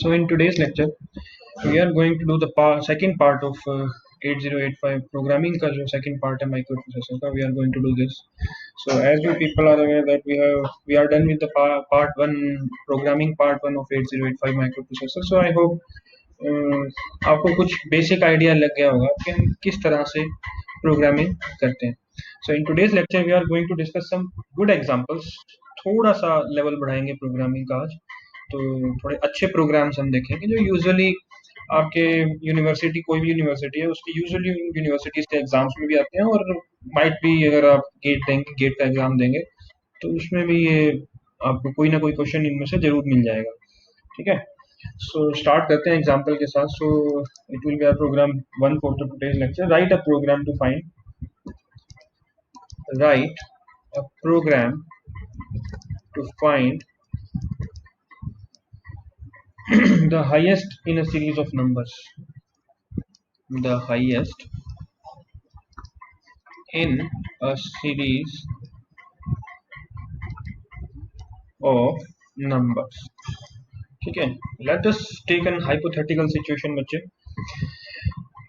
So in today's lecture, we are going to do the second part of 8085 programming का जो second part है microprocessor का, we are going to do this. So as you people are aware that we are done with the part one programming part one of 8085 microprocessor. So I hope आपको कुछ basic idea लग गया होगा कि हम किस तरह से प्रोग्रामिंग करते हैं. So in today's lecture we are going to discuss some good examples. थोड़ा सा लेवल बढ़ाएंगे प्रोग्रामिंग का आज. तो थोड़े अच्छे प्रोग्राम्स हम देखेंगे जो यूजुअली आपके यूनिवर्सिटी, कोई भी यूनिवर्सिटी है उसकी यूजुअली यूनिवर्सिटीज के एग्जाम्स में भी आते हैं, और माइट भी अगर आप गेट का एग्जाम देंगे तो उसमें भी ये आपको कोई ना कोई क्वेश्चन इनमें से जरूर मिल जाएगा. ठीक है, सो स्टार्ट करते हैं एग्जांपल के साथ. So it will be our program one for today's lecture. Write a program to find the highest in a series of numbers. The highest in a series of numbers. ठीक है, let us take an hypothetical situation बच्चे.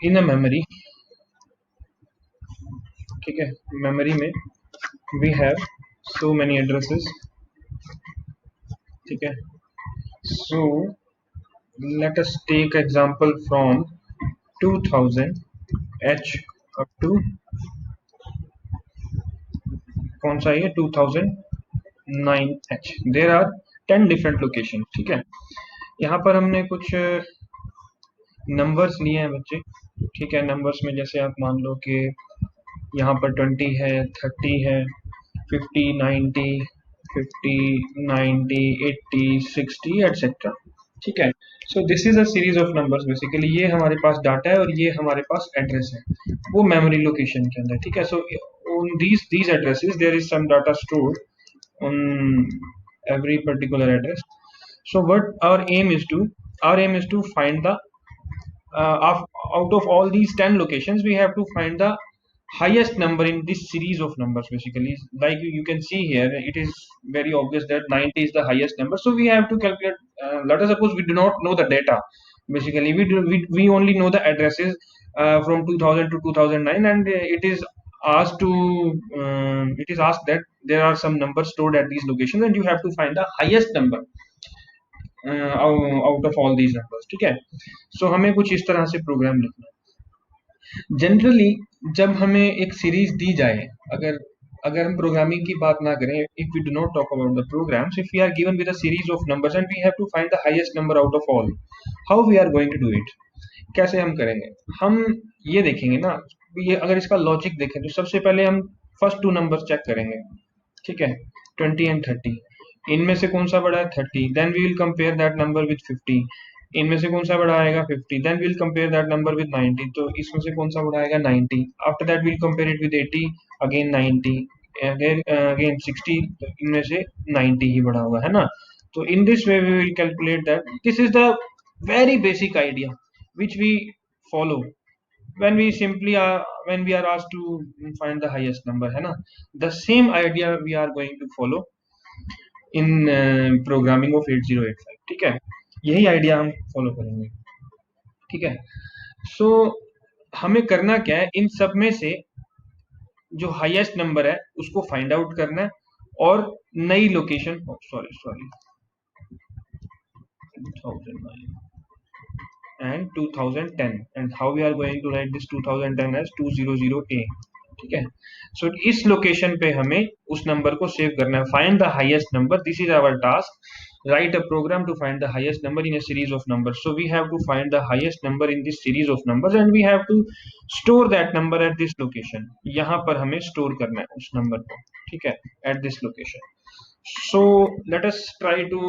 In a memory, ठीक है, memory में we have so many addresses. ठीक है, so let us take example from 2000 H up to कौन सा है 2009 H. There are 10 different locations. ठीक है, यहाँ पर हमने कुछ नंबर्स लिए हैं बच्चे. ठीक है, नंबर्स में जैसे आप मान लो कि यहाँ पर 20 है, 30 है, 50, 90, 80, 60 एटसेट्रा. ठीक है, so this is a series of numbers. Basically ये हमारे पास डाटा है और ये हमारे पास एड्रेस है वो मेमोरी लोकेशन के अंदर. ठीक है, सो on these addresses there is some data stored on every particular address. So what our aim is to find the out of all these 10 locations we have to find the highest number in this series of numbers. Basically, like you can see here, it is very obvious that 90 is the highest number, so we have to calculate. Let us suppose we do not know the data. Basically, we only know the addresses from 2000 to 2009, and it is asked that there are some numbers stored at these locations and you have to find the highest number out of all these numbers. ठीक है, सो हमें कुछ इस तरह से programme लिखना है. Generally जब हमें एक सीरीज दी जाए, अगर अगर हम प्रोग्रामिंग की बात ना करें, if we do not talk about the programs, if we are given with a series of numbers and we have to find the highest number out of all, how we are going to do it. कैसे हम करेंगे, हम ये देखेंगे ना. ये अगर इसका लॉजिक देखें तो सबसे पहले हम फर्स्ट टू नंबर चेक करेंगे. ठीक है, 20 एंड 30, इनमें से कौन सा बड़ा है 30, then we will compare that number with 50. इनमें से कौन सा बड़ा आएगा 50, then we will compare that number with 90. तो इसमें से कौन सा बड़ा आएगा 90. After that we will compare it with 80, again 90, again 60. तो इनमें से 90 ही बड़ा हुआ है ना. तो in this way we will calculate that. This is the very basic idea which we follow when we are asked to find the highest number, है ना. the same idea we are going to follow in programming of 8085. ठीक है, यही idea हम follow करेंगे. ठीक है, सो हमें करना क्या है, इन सब में से जो हाईएस्ट नंबर है उसको फाइंड आउट करना है और नई location, sorry 2009 and 2010, and how we are going to write this 2010 as 200A. ठीक है, सो इस लोकेशन पे हमें उस नंबर को सेव करना है. Find the highest number, this is our task. write a program to find the highest number in a series of numbers. So we have to find the highest number in this series of numbers and we have to store that number at this location. यहाँ पर हमें store करना है उस number को. ठीक है, at this location. So let us try to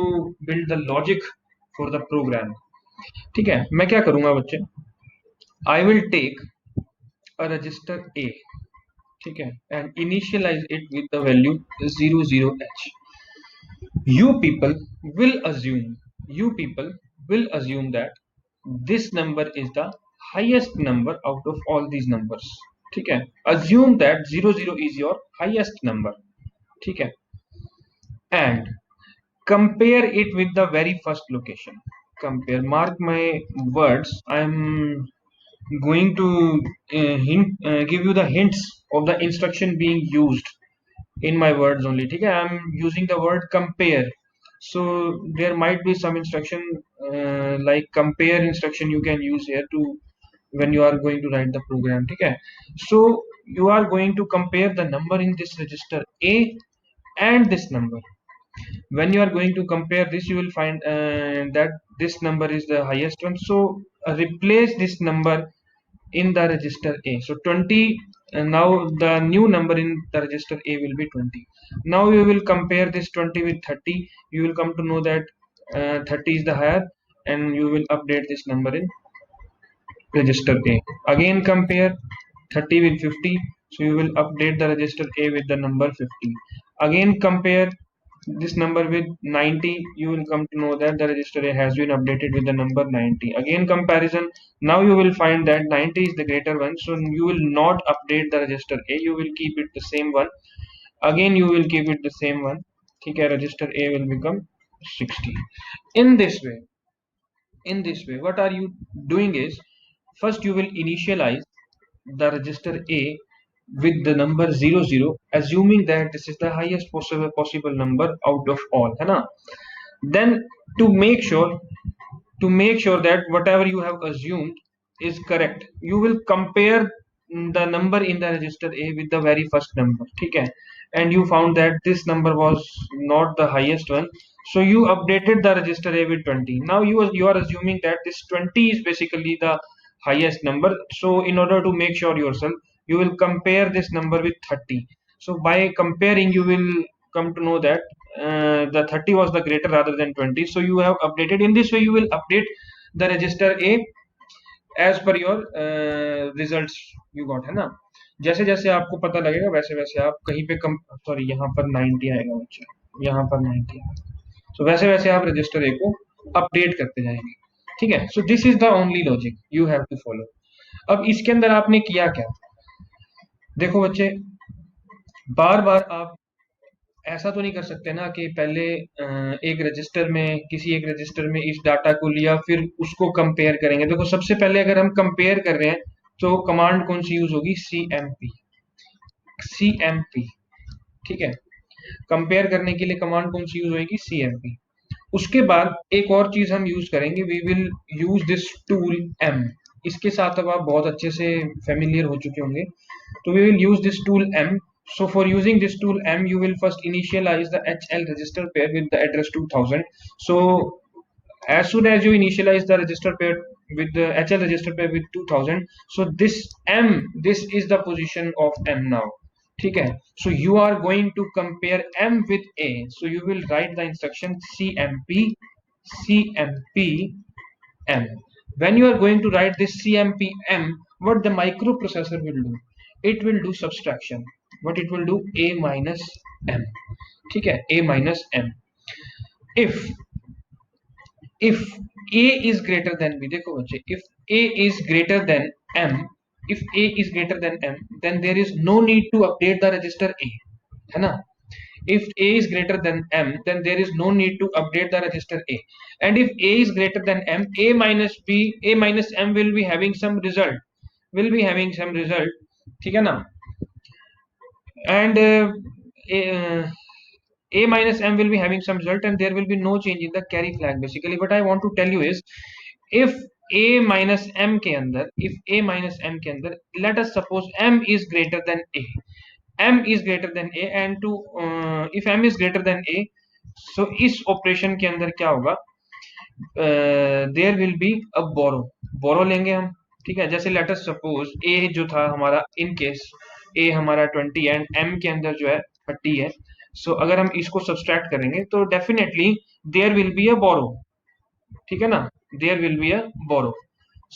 build the logic for the program. ठीक है, मैं क्या करूंगा बच्चे, I will take a register A. ठीक है, and initialize it with the value 00H. You people will assume that this number is the highest number out of all these numbers. ठीक है, assume that 00 is your highest number. ठीक है, and compare it with the very first location. compare. Mark my words. I'm going to give you the hints of the instruction being used in my words only. Okay, I'm using the word compare. So there might be some instruction like compare instruction you can use here to when you are going to write the program. Okay, so you are going to compare the number in this register A and this number. When you are going to compare this, you will find that this number is the highest one. So replace this number in the register A. So 20, and now the new number in the register A will be 20. Now you will compare this 20 with 30. You will come to know that 30 is the higher, and you will update this number in register A. Again compare 30 with 50. So you will update the register A with the number 50. Again compare this number with 90. You will come to know that the register A has been updated with the number 90. Again comparison. Now you will find that 90 is the greater one. So you will not update the register A. You will keep it the same one. Again you will keep it the same one. Okay, register A will become 60. In this way, what are you doing is, first you will initialize the register A with the number 00, assuming that this is the highest possible number out of all, है ना? Then to make sure that whatever you have assumed is correct, you will compare the number in the register A with the very first number. ठीक है? And you found that this number was not the highest one, so you updated the register A with 20. Now you are assuming that this 20 is basically the highest number. So in order to make sure yourself, you will compare this number with 30. So by comparing, you will come to know that the 30 was the greater rather than 20. So you have updated. In this way you will update the register A as per your results you got, है ना? जैसे जैसे आपको पता लगेगा वैसे वैसे आप कहीं पे कम, सॉरी यहाँ पर 90 आएगा बच्चा, यहाँ पर 90 आएगा। तो वैसे वैसे आप रजिस्टर ए को अपडेट करते जाएंगे। ठीक है, so this is the only logic you have to follow. अब इसके अंदर आपने किया क्या, देखो बच्चे, बार बार आप ऐसा तो नहीं कर सकते ना कि पहले एक रजिस्टर में, किसी एक रजिस्टर में इस डाटा को लिया फिर उसको कंपेयर करेंगे। देखो सबसे पहले अगर हम कंपेयर कर रहे हैं तो कमांड कौन सी यूज होगी, CMP। ठीक है, कंपेयर करने के लिए कमांड कौन सी यूज होगी, CMP। उसके बाद एक और चीज हम यूज करेंगे, we will use this tool M। इसके साथ अब आप बहुत अच्छे से फेमिलियर हो चुके होंगे। तो we will use this tool M. So for using this tool M, you will first initialize the HL register pair with the address 2000. So as soon as you initialize the register pair with the HL register pair with 2000, so this M, this is the position of M now. ठीक है, so you are going to compare M with A. So you will write the instruction CMP M. When you are going to write this CMP M, what the microprocessor will do, it will do subtraction. What it will do, A minus M। ठीक है, A minus M। if if A is greater than B, देखो बच्चे, if A is greater than M, if A is greater than M, then there is no need to update the register A, है ना? If A is greater than M, then there is no need to update the register A. And if A is greater than M, A minus B, A minus M will be having some result, ठीक है ना? And A minus M will be having some result, and there will be no change in the carry flag. Basically what I want to tell you is, if A minus M के अंदर, let us suppose M is greater than A, and to if M is greater than A, so इस operation के अंदर क्या होगा, there will be a बोरो लेंगे हम। ठीक है, जैसे लेट अस सपोज A जो था हमारा, इन केस A हमारा 20 एंड M के अंदर जो है 30 है। सो अगर हम इसको सब्सट्रैक्ट करेंगे तो definitely there will be a borrow. ठीक है ना, there will be a borrow.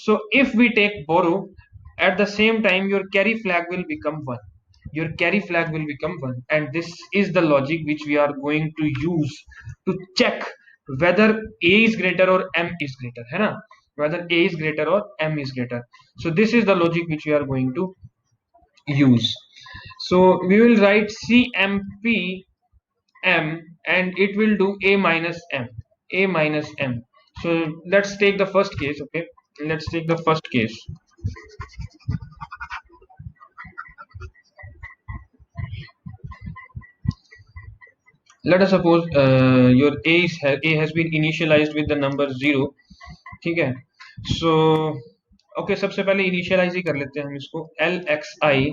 So if we take borrow, at the same time your carry flag will become 1, and this is the logic which we are going to use to check whether A is greater or M is greater, है ना, whether A is greater or M is greater. So this is the logic which we are going to use. So we will write CMP M, and it will do A minus M. So let's take the first case. Okay, let's take the first case. Let us suppose your a has been initialized with the number 0. ठीक है, so okay, सबसे पहले initialise ही कर लेते हैं हम इसको L X I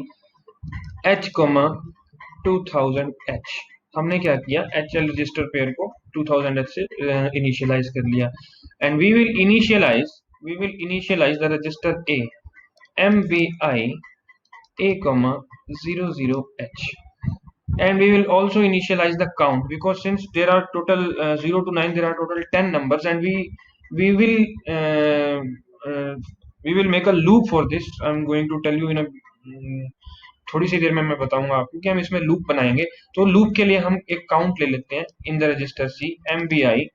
H coma 2000 H. हमने क्या किया, एच एल रजिस्टर पेयर को 2000 एच से इनिशियलाइज कर लिया, and we will initialize the register A M V I a comma 00h, and we will also initialize the count, because since there are total 0 to 9 there are total 10 numbers, and we will uh, uh, we will make a loop for this. I'm going to tell you in a थोड़ी सी देर में मैं बताऊंगा आपको कि हम इसमें loop बनाएंगे। तो लूप के लिए हम एक काउंट ले लेते हैं in the register C M V I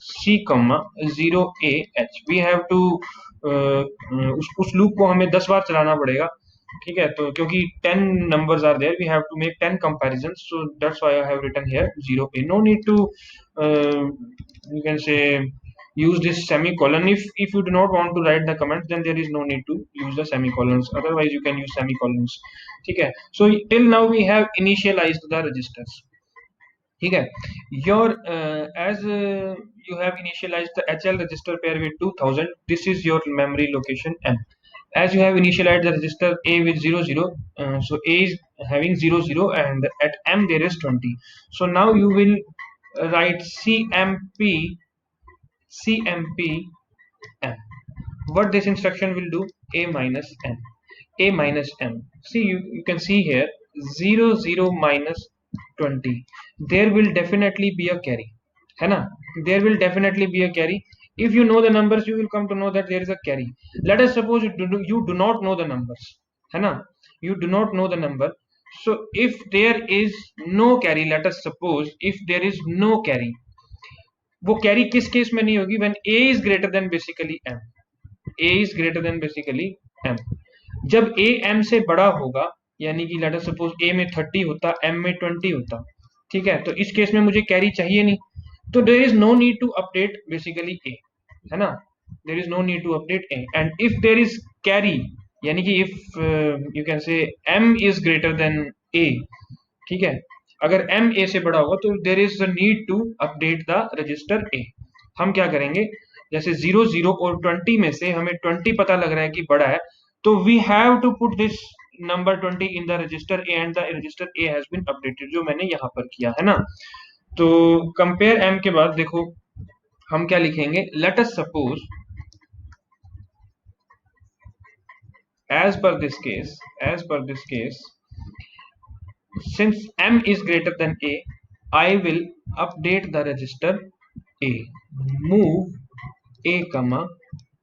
C comma 0 a h। We have to उस लूप को हमें 10 बार चलाना पड़ेगा, ठीक है। तो क्योंकि 10 numbers are there, we have to make 10 comparisons, so that's why I have written here 0 a। No need to you can say use this semicolon. If you do not want to write the comments, then there is no need to use the semicolons, otherwise you can use semicolons, ठीक है। So till now we have initialized the registers, ठीक है। your as you have initialized the HL register pair with 2000, this is your memory location M. As you have initialized the register A with 00, so A is having 00, and at M there is 20. So now you will write CMP M. What this instruction will do, A minus M, A minus M. See, you can see here 00 minus 20, there will definitely be a carry, है ना, there will definitely be a carry. If you know the numbers, you will come to know that there is a carry. Let us suppose you do not know the numbers, है ना, you do not know the number. So if there is no carry, let us suppose if there is no carry, वो carry किस case में नहीं होगी, when a is greater than basically m, a is greater than basically m। जब a m से बड़ा होगा, यानी कि लेट अस सपोज a में 30 होता, m में 20 होता, ठीक है, तो इस केस में मुझे कैरी चाहिए नहीं, तो there is no need to update basically a, है ना, there is no need to update a। And if there is carry, यानी कि if you can say m is greater than a, ठीक है, अगर m a से बड़ा होगा तो there is the need to update the register a। हम क्या करेंगे, जैसे 00 और 20 में से हमें 20 पता लग रहा है कि बड़ा है, तो we have to put this number 20 in the register A, and the register A has been updated, जो मैंने यहाँ पर किया है ना। तो कंपेयर एम के बाद देखो हम क्या लिखेंगे, late us suppose as per this case since m is greater than a, I will update the register a, move a comma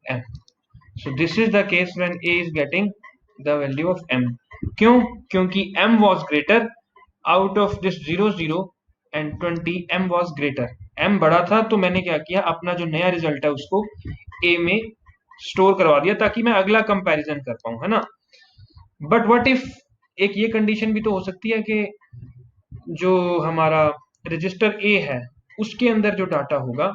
m। So this is the case when a is getting the value of m। क्यों, क्योंकि m was greater out of this 00 and 20, m was greater, m बड़ा था, तो मैंने क्या किया, अपना जो नया रिजल्ट है उसको a में स्टोर करवा दिया ताकि मैं अगला कंपैरिजन कर पाऊं, है ना। बट व्हाट इफ, एक ये कंडीशन भी तो हो सकती है कि जो हमारा रजिस्टर ए है उसके अंदर जो डाटा होगा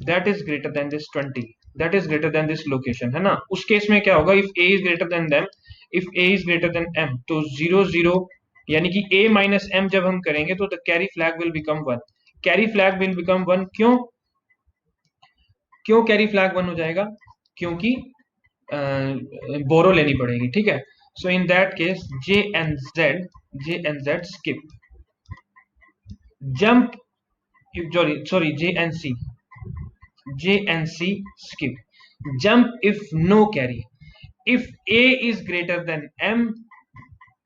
that is greater than this 20, that is greater than this location, है ना। उस केस में क्या होगा, if A is greater than them, if A is greater than M, तो 00 यानी कि a माइनस एम जब हम करेंगे तो the carry flag will become 1, carry flag will become 1। क्यों, क्यों कैरी फ्लैग 1 हो जाएगा, क्योंकि बोरो लेनी पड़ेगी, ठीक है। So in that case J N Z skip, jump, sorry J and C skip, jump if no carry, if A is greater than M,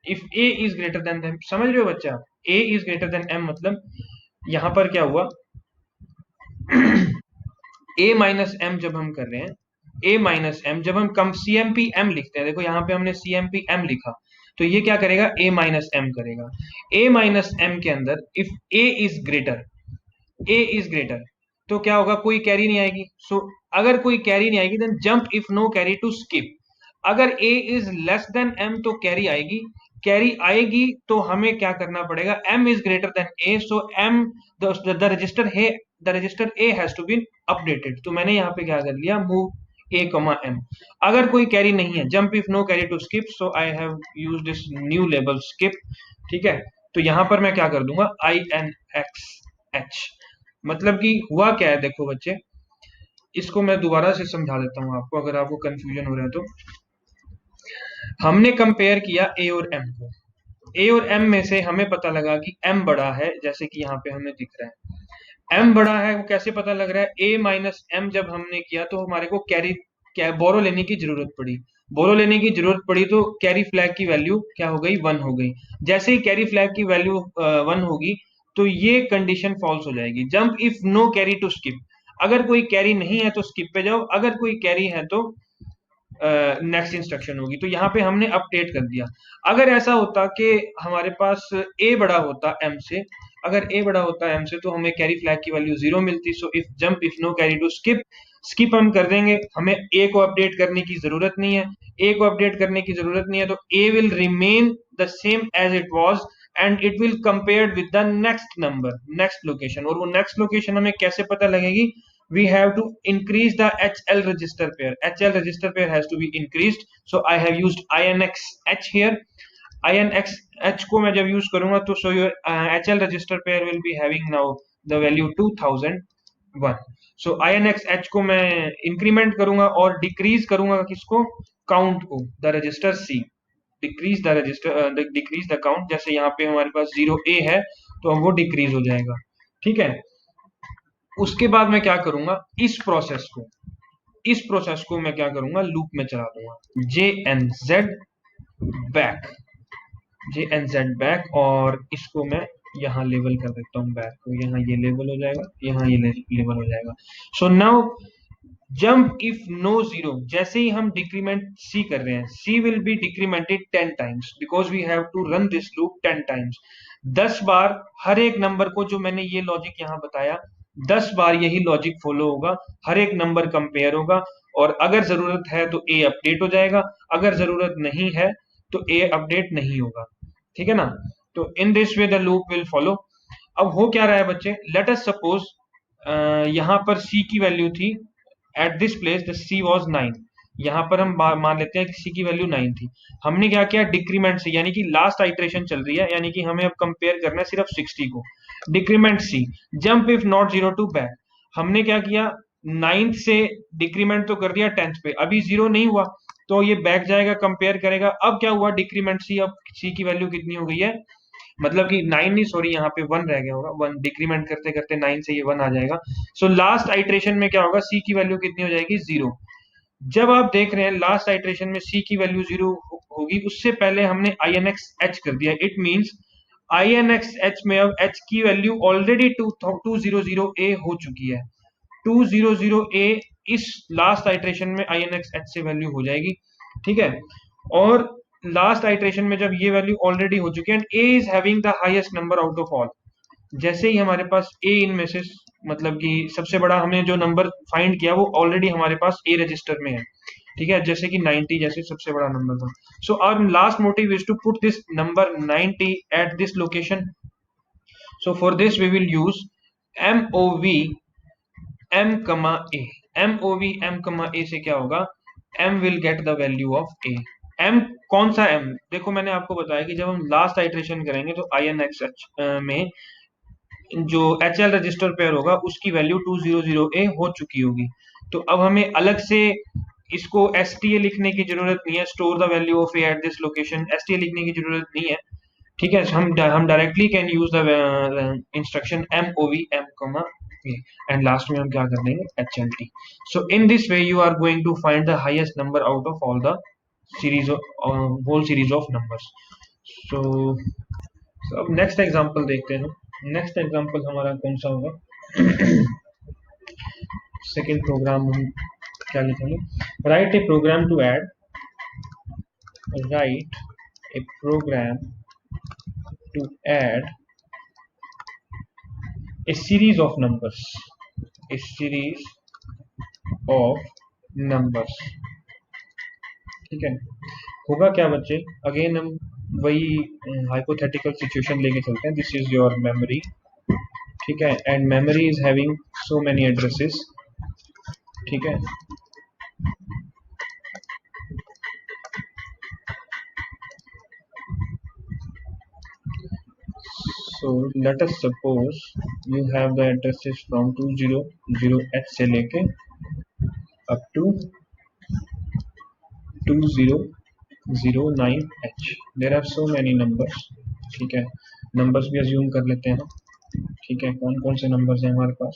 if A is greater than M, समझ रहे हो बच्चा, A is greater than M मतलब यहां पर क्या हुआ A minus M जब हम कर रहे हैं, A माइनस M जब हम कम CMP M लिखते हैं, देखो यहाँ पे हमने CMP M लिखा, तो ये क्या करेगा, A माइनस M करेगा। A माइनस M के अंदर if A is greater, A is greater, तो क्या होगा, कोई कैरी नहीं आएगी। सो अगर कोई कैरी नहीं आएगी then jump if no carry to skip. अगर A is less than M तो कैरी आएगी, कैरी आएगी तो हमें क्या करना पड़ेगा, M is greater than A, so M the register A has to be updated, तो मैंने यहाँ पे क्या कर लिया, मूव a, m। अगर कोई कैरी नहीं है, jump if no carry to skip, so I have use this new label skip. ठीक है, तो यहां पर मैं क्या कर दूंगा, INXH। मतलब कि हुआ क्या है, देखो बच्चे, इसको मैं दोबारा से समझा देता हूं आपको, अगर आपको कंफ्यूजन हो रहा है तो। हमने कंपेयर किया ए और एम को, ए और एम में से हमें पता लगा कि एम बड़ा है, जैसे कि यहाँ पे हमें दिख रहा है एम बड़ा है। वो कैसे पता लग रहा है, ए माइनस एम जब हमने किया तो हमारे को कैरी बोरो लेने की जरूरत पड़ी। बोरो लेने की जरूरत पड़ी तो कैरी फ्लैग की वैल्यू क्या हो गई, 1 हो गई। जैसे ही कैरी फ्लैग की वैल्यू 1 होगी तो ये कंडीशन फॉल्स हो जाएगी, jump if no carry to skip. अगर कोई कैरी नहीं है तो स्किप पे जाओ, अगर कोई कैरी है तो नेक्स्ट इंस्ट्रक्शन होगी। तो यहाँ पे हमने अपडेट कर दिया। अगर ऐसा होता कि हमारे पास ए बड़ा होता एम से, अगर ए बड़ा होता एम से तो हमें कैरी फ्लैग की वैल्यू 0 मिलती। So if jump if no carry to skip, skip हम कर देंगे, हमें ए को अपडेट करने की जरूरत नहीं है। ए को अपडेट करने की जरूरत नहीं है तो A will remain the same as it was and it will compared with the next number, next location. और वो नेक्स्ट लोकेशन हमें कैसे पता लगेगी, we have to increase the HL register pair. HL register pair has to be increased. So I have used INXH here. INXH को मैं जब use करूंगा तो so your HL register pair will be having now the value 2001. So INXH को मैं increment करूंगा और decrease करूंगा किसको, count को, the register C। decrease the register decrease the count, जैसे यहाँ पे हमारे पास 0A है तो अब वो decrease हो जाएगा। ठीक है, उसके बाद मैं क्या करूंगा, इस प्रोसेस को मैं क्या करूंगा, लूप में चला दूंगा, बैक JNZ बैक। और इसको मैं यहाँ लेवल कर देता हूँ बैक को, यहाँ ये लेवल हो जाएगा, यहाँ ये लेवल हो जाएगा। So now jump if no 0, जैसे ही हम डिक्रीमेंट सी कर रहे हैं, C will be decremented 10 times because we have to run this loop 10 times. 10 बार हर एक नंबर को, जो मैंने ये लॉजिक यहाँ बताया, 10 बार यही लॉजिक फॉलो होगा, हर एक नंबर कंपेयर होगा और अगर जरूरत है तो ए अपडेट हो जाएगा, अगर जरूरत नहीं है तो ए अपडेट नहीं होगा। ठीक है ना, तो in this way the loop will follow. अब हो क्या रहा है बच्चे, लेट अस सपोज यहाँ पर सी की वैल्यू थी, at this place the C was 9। यहाँ पर हम मान लेते हैं कि सी की वैल्यू 9 थी। हमने क्या किया, डिक्रीमेंट सी, यानी कि लास्ट आइट्रेशन चल रही है, यानी कि हमें अब कंपेयर करना है सिर्फ 60 को। Decrement C, jump if not 0 to back. हमने क्या किया, 9th से डिक्रीमेंट तो कर दिया 10th पे, अभी 0 नहीं हुआ तो ये बैक जाएगा, कंपेयर करेगा। अब क्या हुआ, डिक्रीमेंट सी, अब सी की वैल्यू कितनी हो गई है, मतलब कि 9 नहीं, सॉरी यहाँ पे 1 रह गया होगा, 1 डिक्रीमेंट करते करते 9 से ये 1 आ जाएगा। सो लास्ट आइट्रेशन में क्या होगा, सी की वैल्यू कितनी हो जाएगी, 0। जब आप देख रहे हैं लास्ट आइट्रेशन में सी की वैल्यू 0 होगी, उससे पहले हमने INXH कर दिया। इट मींस INXH में अब H की वैल्यू ऑलरेडी 200A हो चुकी है। 200A इस लास्ट आइट्रेशन में INXH से वैल्यू हो जाएगी। ठीक है, और लास्ट आइट्रेशन में जब ये वैल्यू ऑलरेडी हो चुकी है and A is having the highest number out of all, जैसे ही हमारे पास ए इनमें से, मतलब कि सबसे बड़ा हमने जो नंबर फाइंड किया वो ऑलरेडी हमारे पास ए रजिस्टर में है। ठीक है, जैसे कि 90 जैसे सबसे बड़ा नंबर था। So our last motive is to put this number 90 at this location. So for this we will use MOV M, A। MOV M, A से क्या होगा, M will get the value of A। M कौन सा M, देखो मैंने आपको बताया कि जब हम लास्ट आइट्रेशन करेंगे तो INXH में जो HL रजिस्टर पेयर होगा उसकी वैल्यू 200A हो चुकी होगी। तो अब हमें अलग से इसको STA लिखने की जरूरत नहीं है, store the value of A at this location, STA लिखने की जरूरत नहीं है। ठीक है, हम directly can use the instruction MOV M, A and last में हम क्या कर देंगे, HLT। So in this way you are going to find the highest number out of all the series whole series of numbers. So अब next example देखते हैं। Next example हमारा कौन सा होगा, सेकंड प्रोग्राम हम क्या लिखेंगे, write a program to add, write a program to add a series of numbers, a series of numbers। ठीक है, होगा क्या बच्चे, अगेन हम वही हाइपोथेटिकल सिचुएशन लेके चलते हैं। दिस इज योर मेमोरी, ठीक है, and memory is having so many addresses. ठीक है। So let us suppose you have the addresses from 200H से लेके up to 2009H. There are so many numbers. ठीक है, numbers भी assume कर लेते हैं. ठीक है, कौन कौन से numbers हैं हमारे पास?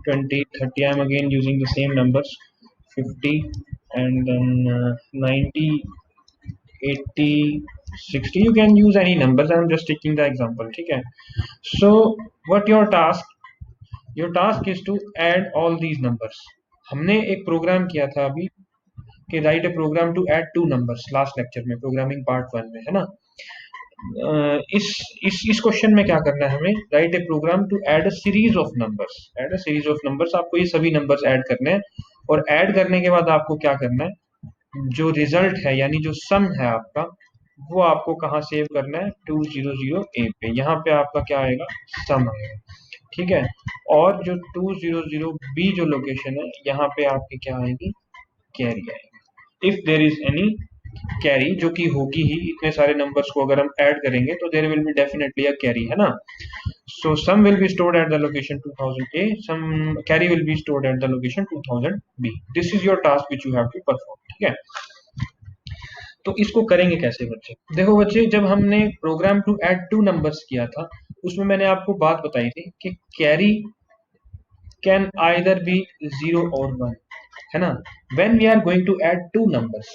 20, 30. I am again using the same numbers. 50 and then 90, 80, 60. You can use any numbers. I am just taking the example. ठीक है. So what your task? Your task is to add all these numbers. हमने एक programme किया था अभी कि write a program to add two numbers last lecture में, programming part 1 में, है ना। इस क्वेश्चन में क्या करना है हमें? Write a program to add a series of numbers. Add a series of numbers, आपको ये सभी नंबर्स ऐड करने हैं और ऐड करने के बाद आपको क्या करना है, जो रिजल्ट है यानी जो सम है आपका, वो आपको कहाँ सेव करना है? 200A पे। यहाँ पे आपका क्या आएगा? सम आएगा। ठीक है, और जो 200B जो लोकेशन है, यहाँ पे आपकी क्या आएगी? कैरी आएगी। If there is any carry, जो कि होगी ही, इतने सारे नंबर्स को अगर हम ऐड करेंगे तो there will be definitely a carry, है ना। So sum will be stored at the location 2000A, sum carry will be stored at the location 2000B। This is your task which you have to perform. ठीक है, तो इसको करेंगे कैसे बच्चे? देखो बच्चे, जब हमने program to add two numbers किया था, उसमें मैंने आपको बात बताई थी कि कैरी कैन आइदर बी 0 और 1, है ना। when we are going to add two numbers,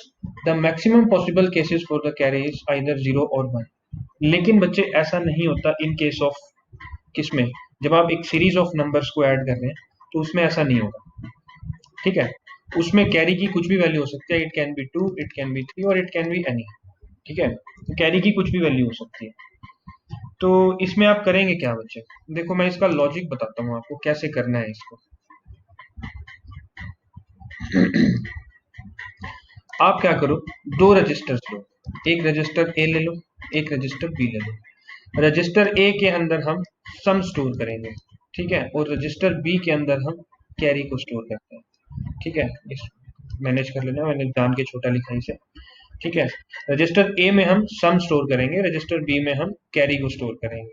the maximum possible cases for the carry is either 0 or 1. लेकिन बच्चे ऐसा नहीं होता इन केस ऑफ, किसमें? जब आप एक सीरीज ऑफ नंबर्स को ऐड कर रहे हैं तो उसमें ऐसा नहीं होगा। ठीक है, उसमें कैरी की कुछ भी वैल्यू हो सकती है। It can be 2, it can be 3 और इट कैन बी एनी। ठीक है, तो कैरी की कुछ भी वैल्यू हो सकती है। तो इसमें आप करेंगे क्या बच्चे? देखो मैं इसका लॉजिक बताता हूँ आपको कैसे करना है इसको। आप क्या करो, दो रजिस्टर्स लो, एक रजिस्टर ए ले लो, एक रजिस्टर बी ले लो। रजिस्टर ए के अंदर हम सम स्टोर करेंगे, ठीक है, और रजिस्टर बी के अंदर हम कैरी को स्टोर करते हैं। ठीक है, इस मैनेज कर लेना, मैंने जान के छोटा लिखा इसे। ठीक है, रजिस्टर ए में हम सम स्टोर करेंगे, रजिस्टर बी में हम कैरी को स्टोर करेंगे।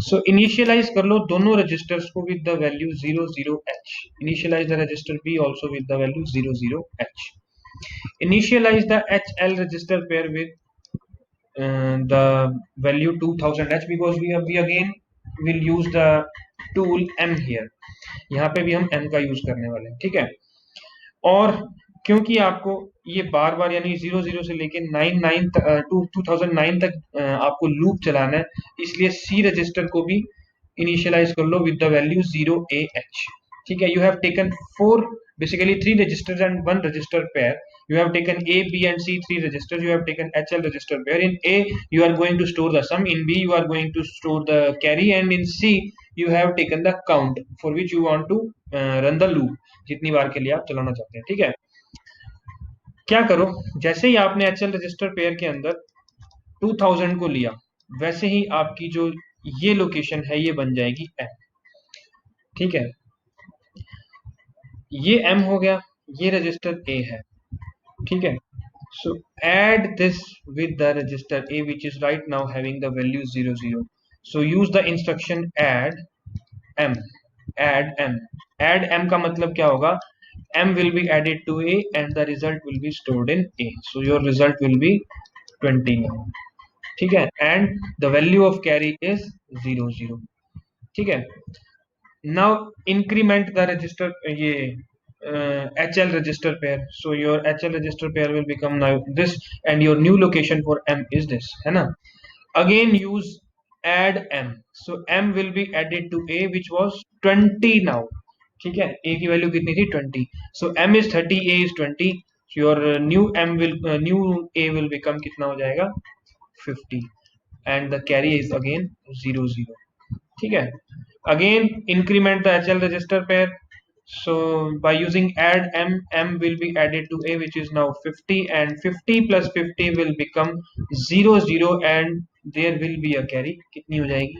सो इनिशियलाइज कर लो दोनों रजिस्टर्स को with the value 00H। Initialize the register B also with the value 00H। Initialize the HL register pair with the value 2000H, because we again will use the tool M here. यहाँ पे भी हम M का use करने वाले हैं। ठीक है, और क्योंकि आपको ये बार बार यानी 00 से लेके 2009 तक आपको लूप चलाना है, इसलिए C रजिस्टर को भी इनिशियलाइज कर लो विद द वैल्यू 0AH। ठीक है, you have taken 4, basically 3 registers and 1 register pair. You have taken A, B and C 3 registers. You have taken HL register pair. In A you are going to store the sum, in B you are going to store the carry, and in C you have taken the count for which you want to run the loop, जितनी बार के लिए आप चलाना चाहते हैं। ठीक है, क्या करो, जैसे ही आपने HL रजिस्टर पेयर के अंदर 2000 को लिया, वैसे ही आपकी जो ये लोकेशन है ये बन जाएगी M। ठीक है, ये M हो गया, ये रजिस्टर A है। ठीक है, so add this with the register A which is right now having the value 00. So use the instruction add M, add M। add M का मतलब क्या होगा? M will be added to A and the result will be stored in A, so your result will be 20 now। ठीक है, and the value of carry is 00। ठीक है, now increment the register ये HL register pair, so your HL register pair will become now this and your new location for M is this, है ना। again use add M, so M will be added to A which was 20 now। ठीक है, A की value कितनी थी? 20, so M is 30, A is 20, so your new new A will become कितना हो जाएगा? 50 and the carry is again 00। ठीक है, again increment the HL register pair, so by using add M, M will be added to A which is now 50 and 50 plus 50 will become 00 and there will be a carry, कितनी हो जाएगी?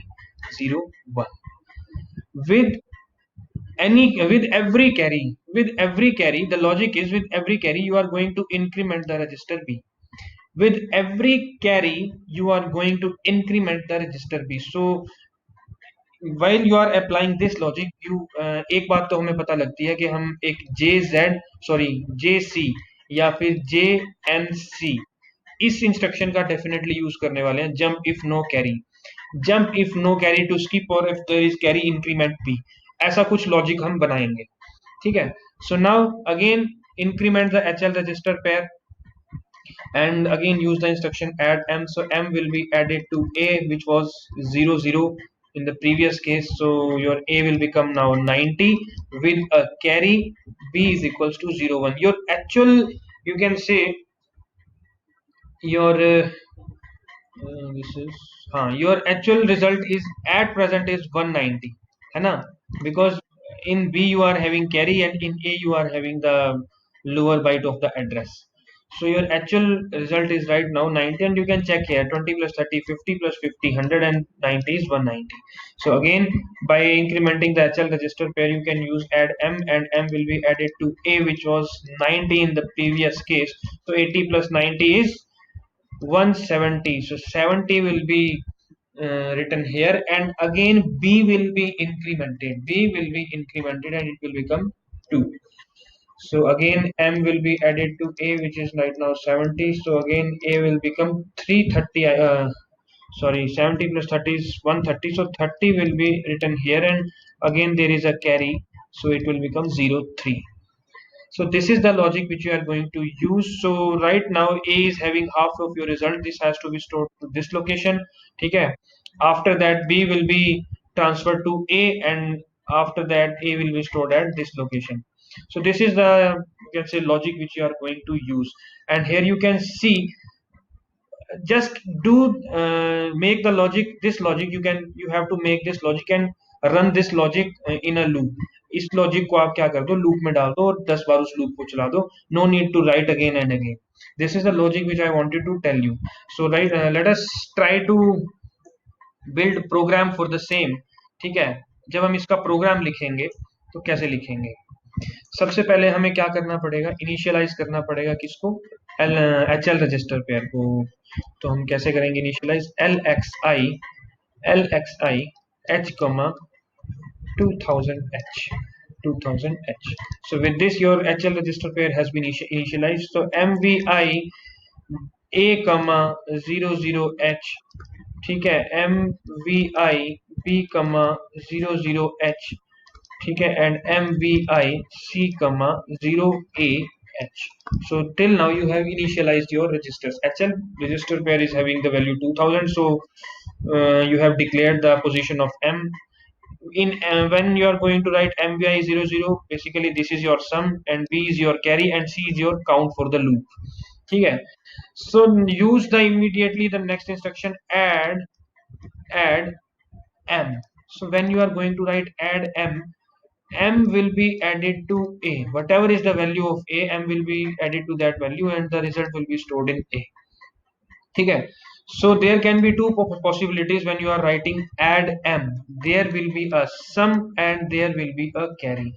01 with any with every carry the logic is with every carry you are going to increment the register b. With every carry you are going to increment the register b. So while you are applying this logic you एक बात तो हमें पता लगती है कि हम एक जे सी या फिर जे एन सी इस इंस्ट्रक्शन का डेफिनेटली यूज करने वाले हैं, jump if no carry to skip और if there is carry increment B, ऐसा कुछ लॉजिक हम बनाएंगे। ठीक है, so now again increment the HL register pair and again use the instruction add m. So m will be added to a, which was 00 in the previous case, so your a will become now 90 with a carry b is equals to 01. Your actual, you can say your this is your actual result is at present is 190 है ना, because in b you are having carry and in a you are having the lower byte of the address. So your actual result is right now 90, and you can check here 20 plus 30 50 plus 50 190 is 190. So again by incrementing the HL register pair you can use add m, and m will be added to a which was 90 in the previous case. So 80 plus 90 is 170. So 70 will be written here, and again b will be incremented and it will become 2. So again m will be added to a which is right now 70. So again a will become 330, 70 plus 30 is 130, so 30 will be written here, and again there is a carry, so it will become 03. So this is the logic which you are going to use. So right now A is having half of your result. This has to be stored to this location. Okay. After that B will be transferred to A, and after that A will be stored at this location. So this is the, you can say, logic which you are going to use. And here you can see, just do make the logic, this logic you have to make this logic and run this logic in a loop. इस logic को आप क्या कर दो, loop में डाल दो और 10 बार उस लूप को चला दो. No need to write again and again. This is the logic which I wanted to tell you. So right, let us try to build program for the same. ठीक है, जब हम इसका प्रोग्राम लिखेंगे तो कैसे लिखेंगे? सबसे पहले हमें क्या करना पड़ेगा, इनिशियलाइज करना पड़ेगा किसको, एच एल रजिस्टर पेयर को. तो हम कैसे करेंगे initialize, L X I H comma 2000h. So with this your HL register pair has been initialized. So MVI A comma 00h, ठीक है, MVI B comma 00h, ठीक है, and MVI C comma 0AH. So till now you have initialized your registers. HL register pair is having the value 2000, so you have declared the position of M. In when you are going to write MVI 00, basically this is your sum and B is your carry and C is your count for the loop. ठीक है, so use the immediately the next instruction add M. So when you are going to write add M will be added to A. Whatever is the value of A, M will be added to that value and the result will be stored in A. ठीक है, so there can be two possibilities when you are writing add M. There will be a sum and there will be a carry.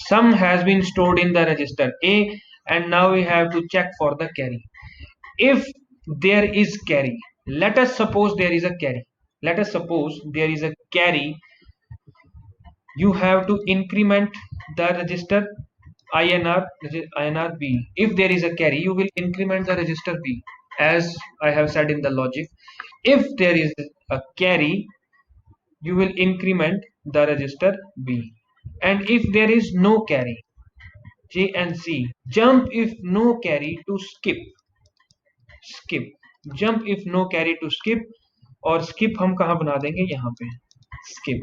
Sum has been stored in the register A and now we have to check for the carry. If there is carry, let us suppose there is a carry. You have to increment the register INR B. If there is a carry, you will increment the register B, as I have said in the logic. If there is a carry, you will increment the register B. And if there is no carry, J and C, jump if no carry to skip. Jump if no carry to skip, और skip हम कहाँ बना देंगे, यहाँ पे skip.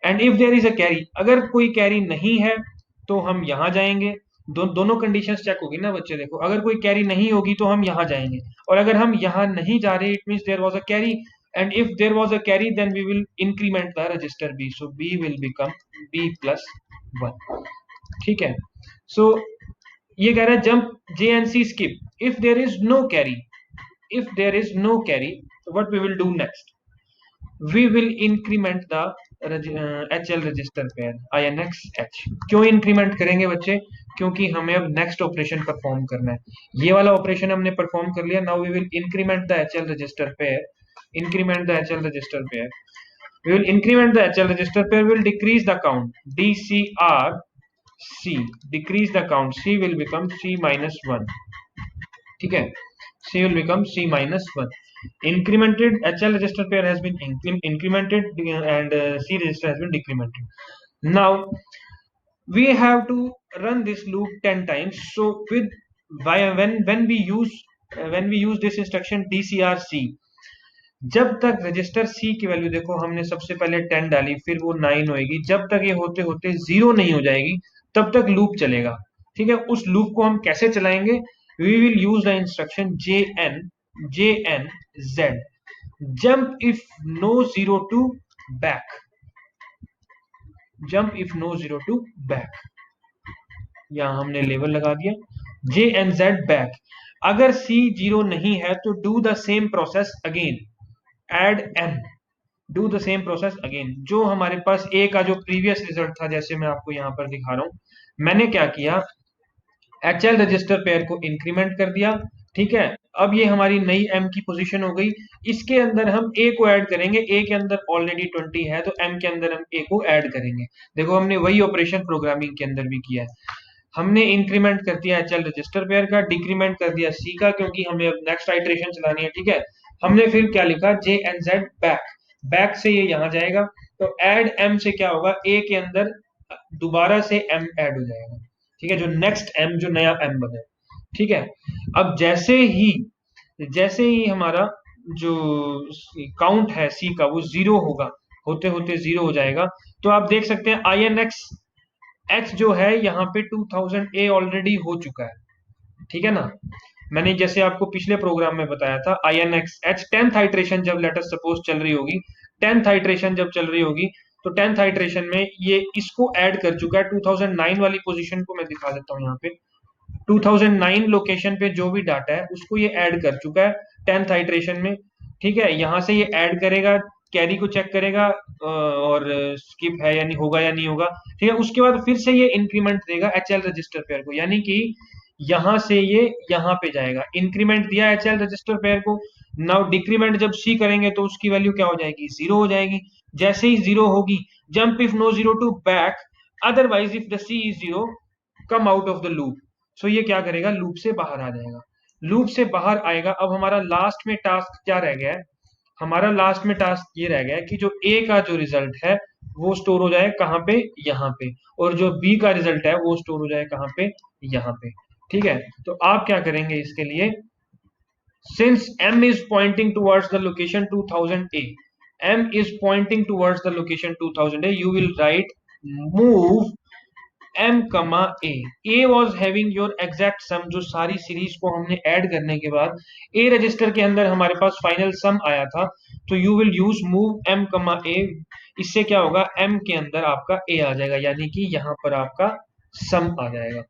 And if there is a carry, अगर कोई carry नहीं है तो हम यहाँ जाएंगे. दोनों कंडीशंस चेक होगी ना बच्चे. देखो, अगर कोई कैरी नहीं होगी तो हम यहाँ जाएंगे, और अगर हम यहाँ नहीं जा रहे, it means there was a carry, and if there was a carry then we will increment the register B. So B will become b plus 1. ठीक है, सो ये कह रहा है jump J N C skip if there is no carry. What we will do next, we will increment the H L register pair INX H। क्यों increment करेंगे बच्चे? क्योंकि हमें अब नेक्स्ट ऑपरेशन परफॉर्म करना है। ये वाला ऑपरेशन हमने परफॉर्म कर लिया। Now we will increment the H L register pair. Increment the H L register pair. We will increment the HL register pair, will decrease the count DCR C, decrease the count, C will become C minus 1। ठीक है, C will become C minus 1। Incremented HL register pair has been incremented and C register has been decremented। Now we have to run this loop 10 times। So with when we use this instruction DCRC, जब तक register सी की value, देखो हमने सबसे पहले 10 डाली, फिर वो 9 होएगी, जब तक ये होते होते 0 नहीं हो जाएगी तब तक लूप चलेगा। ठीक है, उस लूप को हम कैसे चलाएंगे? We will use the instruction JN Z, jump if no zero to back, jump if no zero to back. यहां हमने लेवल लगा दिया JNZ बैक। अगर C 0 नहीं है तो do the same process again, add M, do the same process again. जो हमारे पास A का जो प्रीवियस रिजल्ट था, जैसे मैं आपको यहां पर दिखा रहा हूं, मैंने क्या किया, HL रजिस्टर पेयर को इंक्रीमेंट कर दिया। ठीक है, अब ये हमारी नई M की पोजीशन हो गई। इसके अंदर हम A को ऐड करेंगे, A के अंदर ऑलरेडी 20 है तो M के अंदर हम A को ऐड करेंगे। देखो हमने वही ऑपरेशन प्रोग्रामिंग के अंदर भी किया है। हमने इंक्रीमेंट कर दिया HL रजिस्टर पेयर का, डिक्रीमेंट कर दिया C का, क्योंकि हमें अब नेक्स्ट आइटरेशन चलानी है। ठीक है, हमने फिर क्या लिखा, JNZ बैक, बैक से ये यहां जाएगा तो ऐड M से क्या होगा, A के अंदर दोबारा से M ऐड हो जाएगा। ठीक है, जो नेक्स्ट M, जो नया M बने। ठीक है, अब जैसे ही हमारा जो काउंट है C का वो 0 होगा, होते होते 0 हो जाएगा, तो आप देख सकते हैं INX H जो है यहाँ पे 2000 A ऑलरेडी हो चुका है। ठीक है ना, मैंने जैसे आपको पिछले प्रोग्राम में बताया था, INX H 10th आइट्रेशन जब लेट अस सपोज चल रही होगी, 10th आइट्रेशन जब चल रही होगी, तो 10th आइट्रेशन में ये इसको ऐड कर चुका है। 2009 वाली पोजीशन को मैं दिखा देता हूँ यहाँ पे। 2009 लोकेशन पे जो भी डाटा है उसको ये ऐड कर चुका है 10th आइट्रेशन में। ठीक है, यहां से ये ऐड करेगा, कैरी को चेक करेगा और स्किप है यानी होगा या नहीं होगा। ठीक है, उसके बाद फिर से ये इंक्रीमेंट देगा HL रजिस्टर पेयर को, यानी कि यहां से ये यहां पे जाएगा। इंक्रीमेंट दिया HL रजिस्टर पेयर को। नाउ डिक्रीमेंट जब C करेंगे तो उसकी वैल्यू क्या हो जाएगी, 0 हो जाएगी। जैसे ही 0 होगी, jump if no zero to back, otherwise if the C is 0 come out of the loop. So ये क्या करेगा, लूप से बाहर आ जाएगा। लूप से बाहर आएगा। अब हमारा लास्ट में टास्क क्या रह गया है, हमारा लास्ट में टास्क ये रह गया है कि जो A का जो रिजल्ट है वो स्टोर हो जाए कहाँ पे, यहाँ पे, और जो B का रिजल्ट है वो स्टोर हो जाए कहाँ पे, यहाँ पे। ठीक है, तो आप क्या करेंगे इसके लिए, since M is pointing towards the location 2000 A, M is pointing towards the location 2000 A, you will write move M, A। A was having your exact sum, जो सारी सीरीज को हमने ऐड करने के बाद A रजिस्टर के अंदर हमारे पास फाइनल सम आया था, तो you will use move M, A। इससे क्या होगा, M के अंदर आपका A आ जाएगा, यानी कि यहां पर आपका सम आ जाएगा।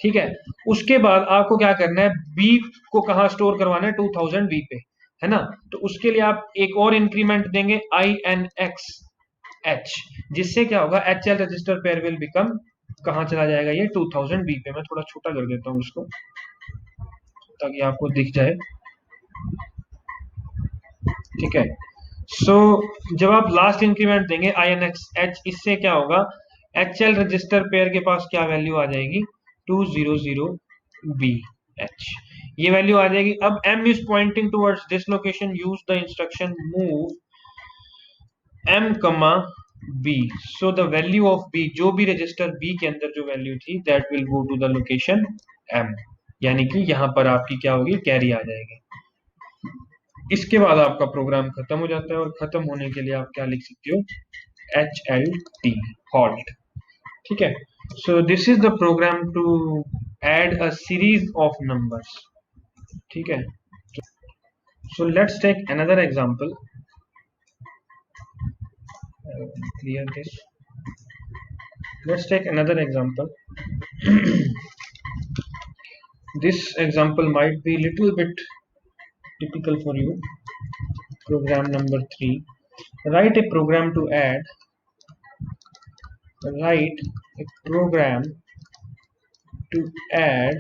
ठीक है, उसके बाद आपको क्या करना है, B को कहां स्टोर करवाना है, 2000 B पे, है ना। तो उसके लिए आप एक और इंक्रीमेंट देंगे INX H, जिससे क्या होगा, HL register pair will become, कहां चला जाएगा ये, 2000 B पे। मैं थोड़ा छोटा कर देता हूँ इसको ताकि आपको दिख जाए। ठीक है, सो जब आप लास्ट इंक्रीमेंट देंगे INX H, इससे क्या होगा, HL रजिस्टर पेयर के पास क्या वैल्यू आ जाएगी, 200 B H, ये वैल्यू आ जाएगी। अब M is pointing towards this location, use the instruction move M, B। So the value of B, जो भी रजिस्टर B के अंदर जो वैल्यू थी, that will go to the location M, यानी कि यहां पर आपकी क्या होगी, कैरी आ जाएगी। इसके बाद आपका प्रोग्राम खत्म हो जाता है, और खत्म होने के लिए आप क्या लिख सकते हो, HLT, halt। ठीक है, so this is the program to add a series of numbers. ठीक है, so let's take another example. clear this, let's take another example। this example might be little bit typical for you। Program number 3, write a program to add write a program to add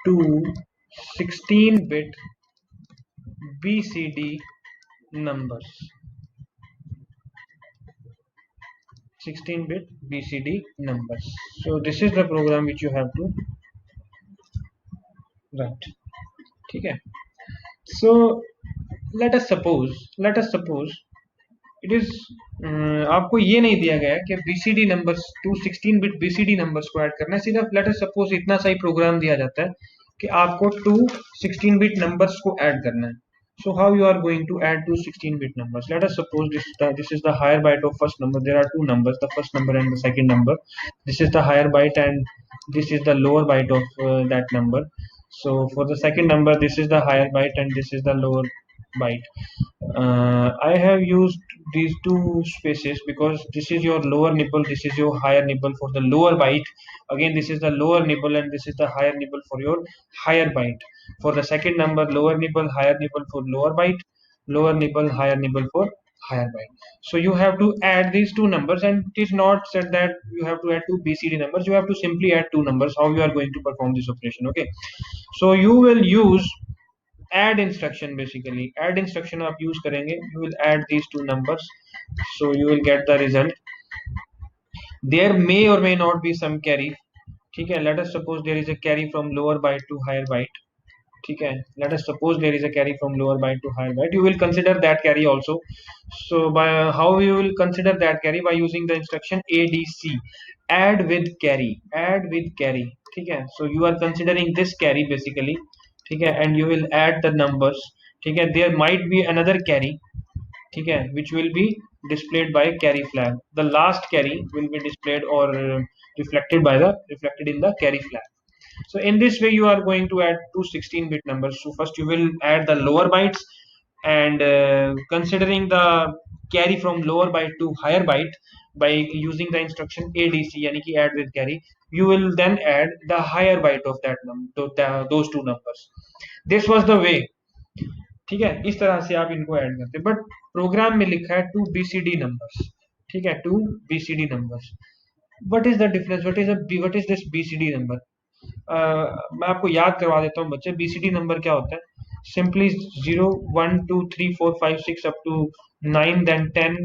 two 16-bit BCD numbers. 16-bit BCD numbers. So this is the program which you have to write. ठीक है. So let us suppose it is आपको ये नहीं दिया गया है कि BCD numbers two 16 bit BCD numbers को ऐड करना है. सिर्फ लेट अस सपोज इतना सा ही प्रोग्राम दिया जाता है कि आपको टू 16-bit नंबर्स को ऐड करना है. So how you are going to add two 16-bit numbers? Let us suppose this is the higher byte of first number. There are two numbers, the first number and the second number. This is the higher byte and this is the lower byte of that number. So for the second number, this is the higher byte and this is the lower byte. I have used these two spaces because this is your lower nibble, this is your higher nibble for the lower byte. Again, this is the lower nibble and this is the higher nibble for your higher byte. For the second number, lower nibble, higher nibble for lower byte, lower nibble, higher nibble for higher byte. So you have to add these two numbers, and it is not said that you have to add two BCD numbers. You have to simply add two numbers. How you are going to perform this operation? Okay. So you will use add instruction. Basically add instruction आप use करेंगे. You will add these two numbers, so you will get the result. There may or may not be some carry. ठीक है. Let us suppose there is a carry from lower byte to higher byte. ठीक है. Let us suppose there is a carry from lower byte to higher byte. You will consider that carry also. So by how you will consider that carry? By using the instruction ADC, add with carry. Add with carry. ठीक है. So you are considering this carry basically. ठीक है. And you will add the numbers. ठीक है. There might be another carry. ठीक है, which will be displayed by carry flag. The last carry will be displayed or reflected in the carry flag. So in this way you are going to add two 16-bit numbers. So first you will add the lower bytes, and considering the carry from lower byte to higher byte by using the instruction ADC, yani ki add with carry, you will then add the higher byte of that number, those two numbers. This was the way. ठीक है. इस तरह से आप इनको add करते हैं, but programme में लिखा है टू बीसीडी नंबर्स. ठीक है. Two BCD numbers. What is the difference? What is this BCD number? मैं आपको याद करवा देता हूँ बच्चे. बीसीडी नंबर क्या होता है? Simply 0 1 2 3 4 5 6 up to 9, then 10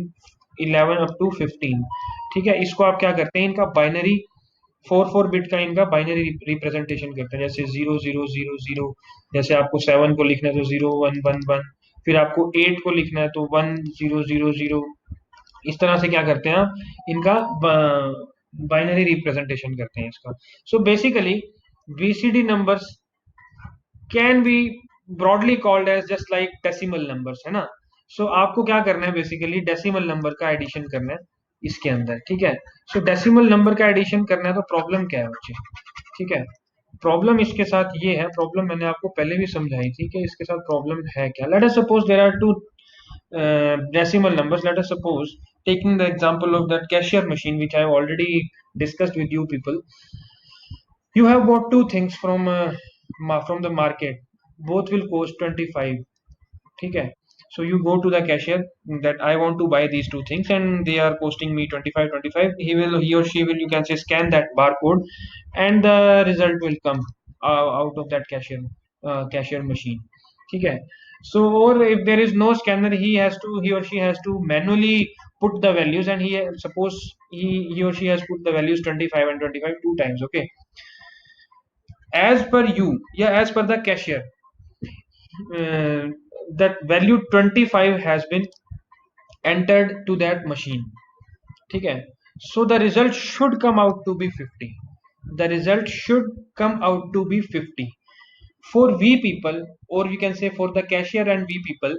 11 up to 15. ठीक है. इसको आप क्या करते हैं? इनका बाइनरी 4 4 बिट का इनका बाइनरी रिप्रेजेंटेशन करते हैं. जैसे 0 0 0 0. जैसे आपको 7 को लिखना है तो 0 1 1 1. फिर आपको 8 को लिखना है तो 1 0 0 0. इस तरह से क्या करते हैं आप? इनका बाइनरी रिप्रेजेंटेशन करते हैं इसका. So basically BCD numbers can be broadly called as just like decimal numbers, है ना. सो आपको क्या करना है? बेसिकली डेसिमल नंबर का एडिशन करना है इसके अंदर. ठीक है. सो डेसिमल नंबर का एडिशन करना है तो प्रॉब्लम क्या है बच्चे? ठीक है. प्रॉब्लम इसके साथ ये है. प्रॉब्लम मैंने आपको पहले भी समझाई थी कि इसके साथ प्रॉब्लम है क्या. Let us suppose there are two decimal numbers. Let us suppose, taking the example of that cashier machine which I have already discussed with you people, you have bought two things from the market. Both will cost 25. ठीक है. So you go to the cashier that I want to buy these two things and they are costing me 25. He or she will, you can say, scan that barcode and the result will come out of that cashier machine. ठीक है. So or if there is no scanner, he or she has to manually put the values, and suppose he or she has put the values 25 and 25 two times. Okay. As per you, yeah, as per the cashier, uh, that value 25 has been entered to that machine. ठीक है. So the result should come out to be 50. The result should come out to be 50. For we people, or you can say for the cashier and we people,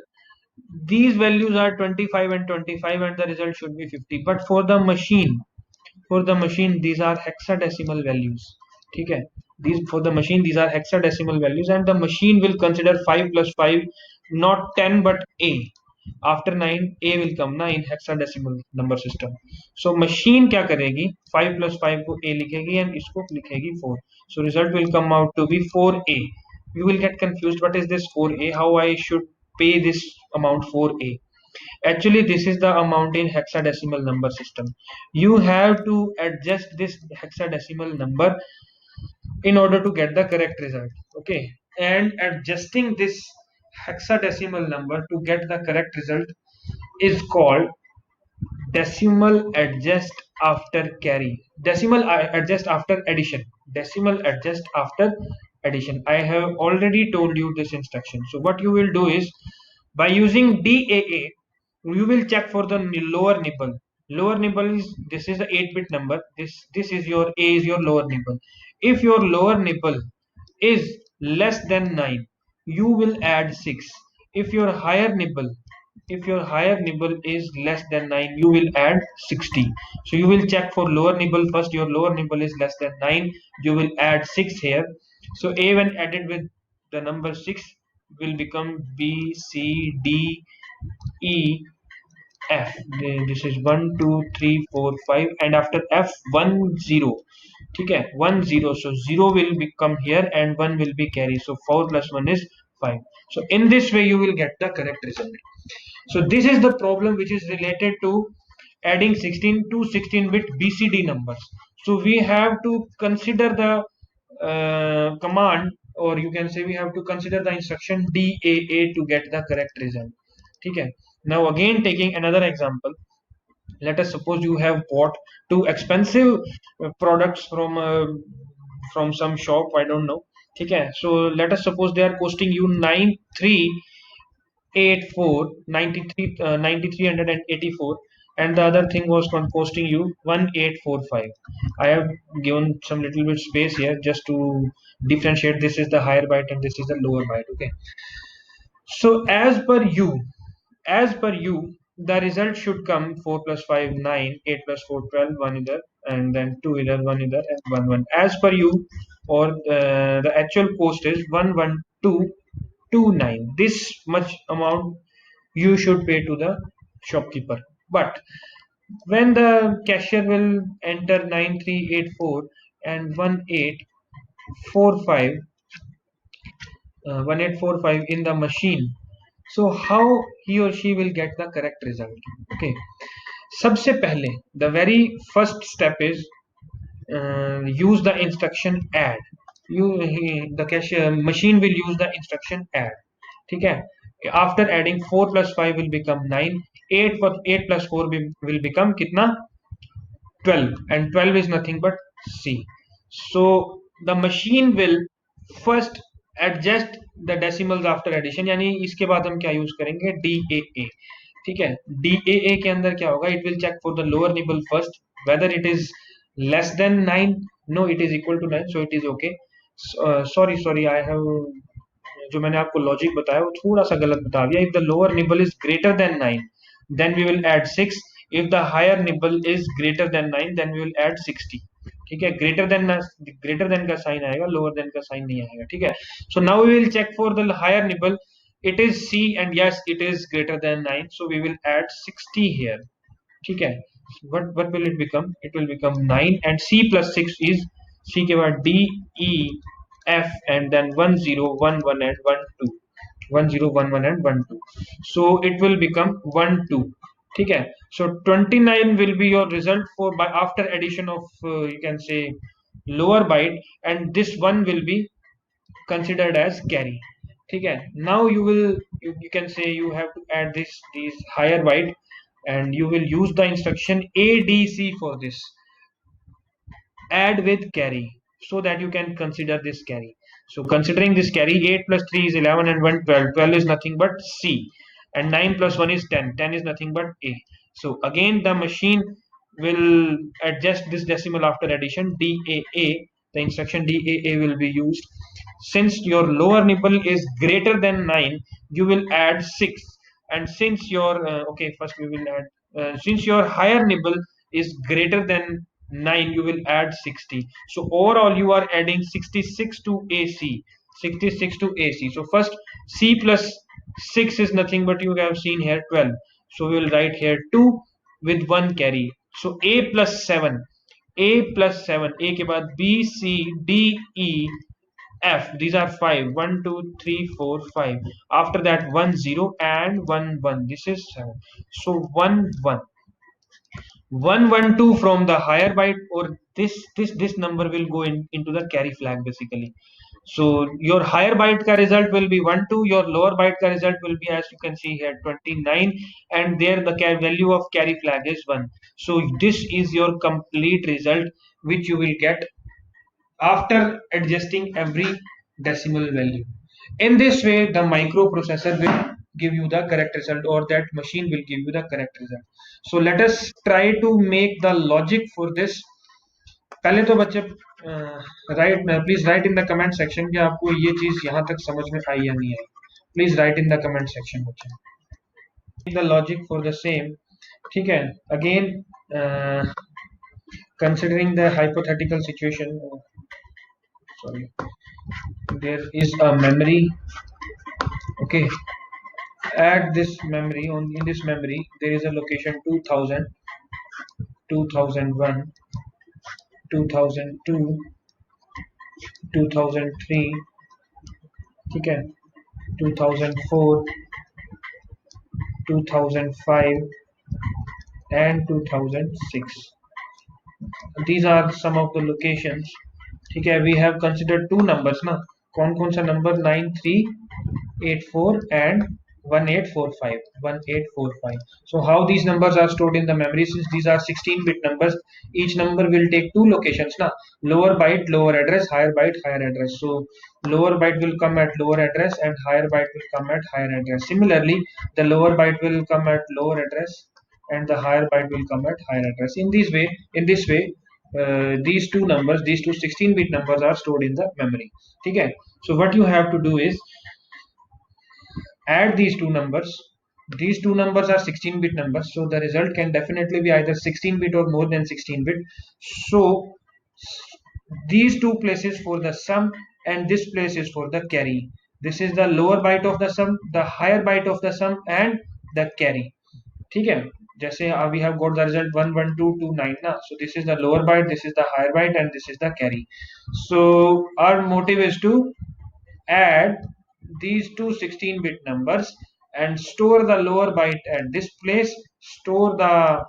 these values are 25 and 25 and the result should be 50. But for the machine these are hexadecimal values. ठीक है. These are hexadecimal values, and the machine will consider 5 plus 5 not 10 but a. After 9 a will come na in hexadecimal number system. So machine क्या करेगी? 5 plus 5 को a लिखेगी and इसको लिखेगी 4. So result will come out to be 4a. You will get confused. What is this 4a? How I should pay this amount 4a? Actually, this is the amount in hexadecimal number system. You have to adjust this hexadecimal number in order to get the correct result. Okay, and adjusting this hexadecimal number to get the correct result is called decimal adjust after carry, decimal adjust after addition, decimal adjust after addition. I have already told you this instruction. So what you will do is, by using daa, you will check for the lower nibble. Lower nibble is, this is the 8-bit number, this is your a, is your lower nibble. If your lower nibble is less than 9, you will add 6. If your higher nibble, if your higher nibble is less than 9, you will add 60. So you will check for lower nibble first. Your lower nibble is less than 9, you will add 6 here. So a, when added with the number 6, will become b, c, d, e, f. This is 1 2 3 4 5, and after f 1 0. Okay, 1 0. So 0 will become here and 1 will be carry. So 4 plus 1 is 5. So in this way you will get the correct result. So this is the problem which is related to adding 16 to 16-bit BCD numbers. So we have to consider the command, or you can say we have to consider the instruction DAA to get the correct result. Okay. Now again, taking another example, let us suppose you have bought two expensive products from some shop, I don't know. Okay. So let us suppose they are costing you 9384 and the other thing was costing you 1845. I have given some little bit space here just to differentiate. This is the higher byte and this is the lower byte. Okay, so as per you the result should come 4 plus 5 9, 8 plus 4 12, 1 either, and then 2 either, 1 either, and 1 1 as per you, or the actual cost is 11229. This much amount you should pay to the shopkeeper. But when the cashier will enter 9384 and 1845 in the machine, so how he or she will get the correct result? Okay, सबसे पहले, the very first step is use the instruction add. The cashier machine will use the instruction add. ठीक है. After adding 4 plus 5 will become 9, 8 plus 4 will become कितना, 12, and 12 is nothing but C. So the machine will first adjust the decimals after addition, यानी इसके बाद हम क्या use करेंगे, DAA. ठीक है, DAA के अंदर क्या होगा, it will check for the lower nibble first, whether it is less than 9. No, it is equal to 9, so it is okay. Sorry, I have, जो मैंने आपको लॉजिक बताया वो थोड़ा सा गलत बता दिया. If the lower nibble is greater than 9, then we will add 6. If the higher nibble is greater than 9, then we will add 60. ठीक है, greater than का साइन आएगा, lower than का साइन नहीं आएगा. ठीक है. So now we will check for the higher nibble. It is C, and yes, it is greater than 9, so we will add 60 here. ठीक है. What will it become? It will become 9, and C plus 6 is, C के बाद D, E, F, and then 1 0 1 1 and 1 2. 1 0 1 1 and 1 2. So it will become 1 2. ठीक है. So 29 will be your result for by after addition of you can say lower byte, and this one will be considered as carry. ठीक है. Now you can say you have to add these higher byte, and you will use the instruction ADC for this, add with carry, so that you can consider this carry. So considering this carry, 8 plus 3 is 11 and 1 12. 12 is nothing but C, and 9 plus 1 is 10. 10 is nothing but A. So again the machine will adjust this decimal after addition, DAA. The instruction DAA will be used. Since your lower nibble is greater than 9, you will add 6. And since your okay, first we will add since your higher nibble is greater than 9, you will add 60. So overall you are adding 66 to AC. 66 to AC. So first, C plus 6 is nothing but, you have seen here, 12. So we will write here 2 with 1 carry. So A plus 7. A plus 7. A के बाद B, C, D, E, F, these are 5. 1, 2, 3, 4, 5. After that, 1, 0 and 1, 1. This is 7. So 1, 1. 1, 1, 2 from the higher byte, or this number will go into the carry flag basically. So your higher byte ka result will be 1, 2. Your lower byte ka result will be, as you can see here, 29. And there the value of carry flag is 1. So this is your complete result which you will get after adjusting every decimal value. In this way, the microprocessor will give you the correct result, or that machine will give you the correct result. So let us try to make the logic for this. पहले तो बच्चे right please write in the comment section कि आपको ये चीज यहाँ तक समझ में आई या नहीं आई. Please write in the comment section बच्चे. The logic for the same. ठीक है. Again considering the hypothetical situation, sorry, there is a memory. Okay, at this memory, on in this memory there is a location 2000, 2001, 2002, 2003. ठीक है. 2004, 2005 and 2006. These are some of the locations. ठीक है. We have considered two numbers ना. कौन कौन सा number? 9384 and 1845. 1845. So how these numbers are stored in the memory? Since these are 16-bit numbers, each number will take two locations na. Lower byte, lower address, higher byte, higher address. So lower byte will come at lower address and higher byte will come at higher address. Similarly, the lower byte will come at lower address and the higher byte will come at higher address. In this way, these two numbers, these two 16-bit numbers are stored in the memory. Okay. So what you have to do is add these two numbers. These two numbers are 16-bit numbers, so the result can definitely be either 16-bit or more than 16-bit. So these two places for the sum and this place is for the carry. This is the lower byte of the sum, the higher byte of the sum and the carry. ठीक है. जैसे we have got the result 1, 1, 2, 2, 9 ना. So this is the lower byte, this is the higher byte and this is the carry. So our motive is to add these two 16-bit numbers and store the lower byte at this place, store the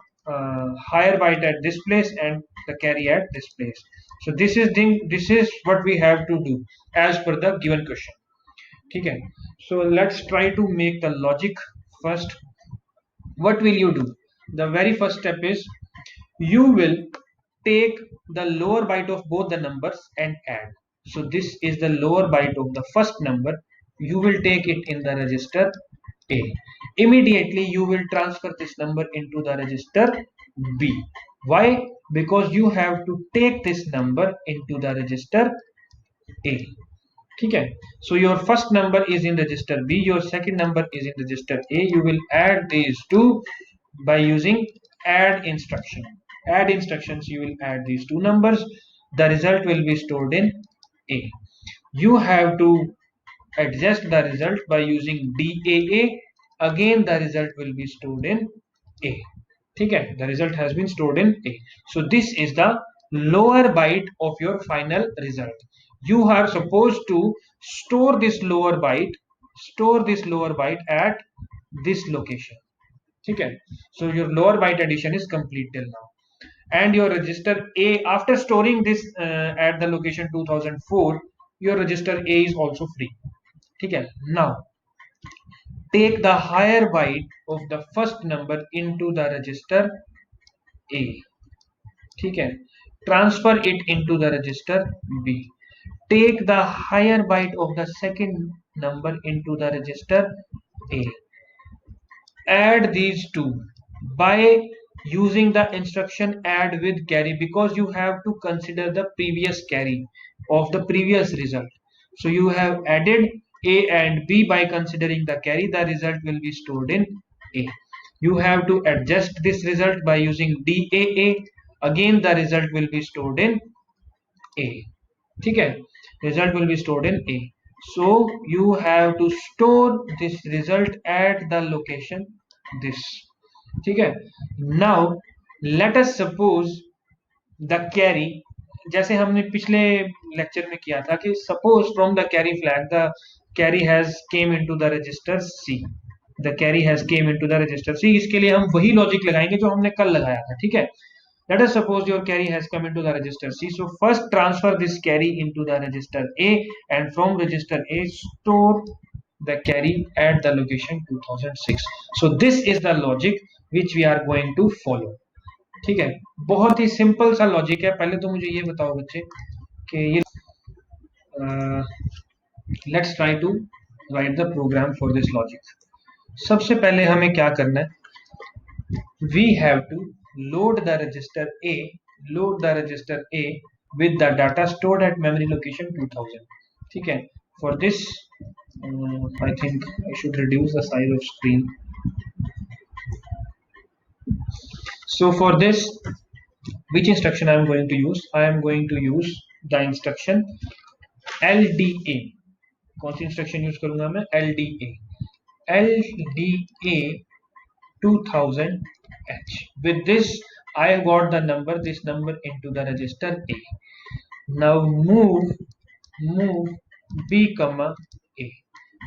higher byte at this place and the carry at this place. So this is what we have to do as per the given question. Okay. So let's try to make the logic first. What will you do? The very first step is you will take the lower byte of both the numbers and add. So this is the lower byte of the first number. You will take it in the register A. Immediately you will transfer this number into the register B. Why? Because you have to take this number into the register A. Okay. So your first number is in register B, your second number is in register A. You will add these two by using add instruction. Add instructions, you will add these two numbers. The result will be stored in A. You have to adjust the result by using DAA. Again the result will be stored in A. Okay, the result has been stored in A. So this is the lower byte of your final result. You are supposed to store this lower byte at this location. Okay, so your lower byte addition is complete till now. And your register A, after storing this at the location 2004, your register A is also free. Okay, now take the higher byte of the first number into the register A. Okay, transfer it into the register B. Take the higher byte of the second number into the register A. Add these two by using the instruction add with carry, because you have to consider the previous carry of the previous result. So you have added A and B by considering the carry. The result will be stored in A. You have to adjust this result by using DAA. Again the result will be stored in A. Okay, result will be stored in A. So you have to store this result at the location this. Okay, now let us suppose the carry, जैसे हमने पिछले lecture में किया था कि suppose from the carry flag the carry has came into the register C, the carry has came into the register C, इसके लिए हम वही लॉजिक लगाएंगे जो हमने कल लगाया था, ठीक है। Let us suppose your carry has come into the register C. So first transfer this carry into the register A, and from register A store the carry at the location 2006. So this is the logic which we are going to follow. ठीक है, बहुत ही simple सा logic है। पहले तो मुझे ये बताओ बच्चे कि ये let's try to write the program for this logic. सबसे पहले हमें क्या करना है, we have to load the register A, load the register A with the data stored at memory location 2000, ठीक है। For this I think I should reduce the size of screen. So for this, which instruction I am going to use? I am going to use the instruction LDA. कौन सी instruction use करूंगा मैं? LDA, LDA 2000H. With this I got the number, this number into the register A. Now move B comma A.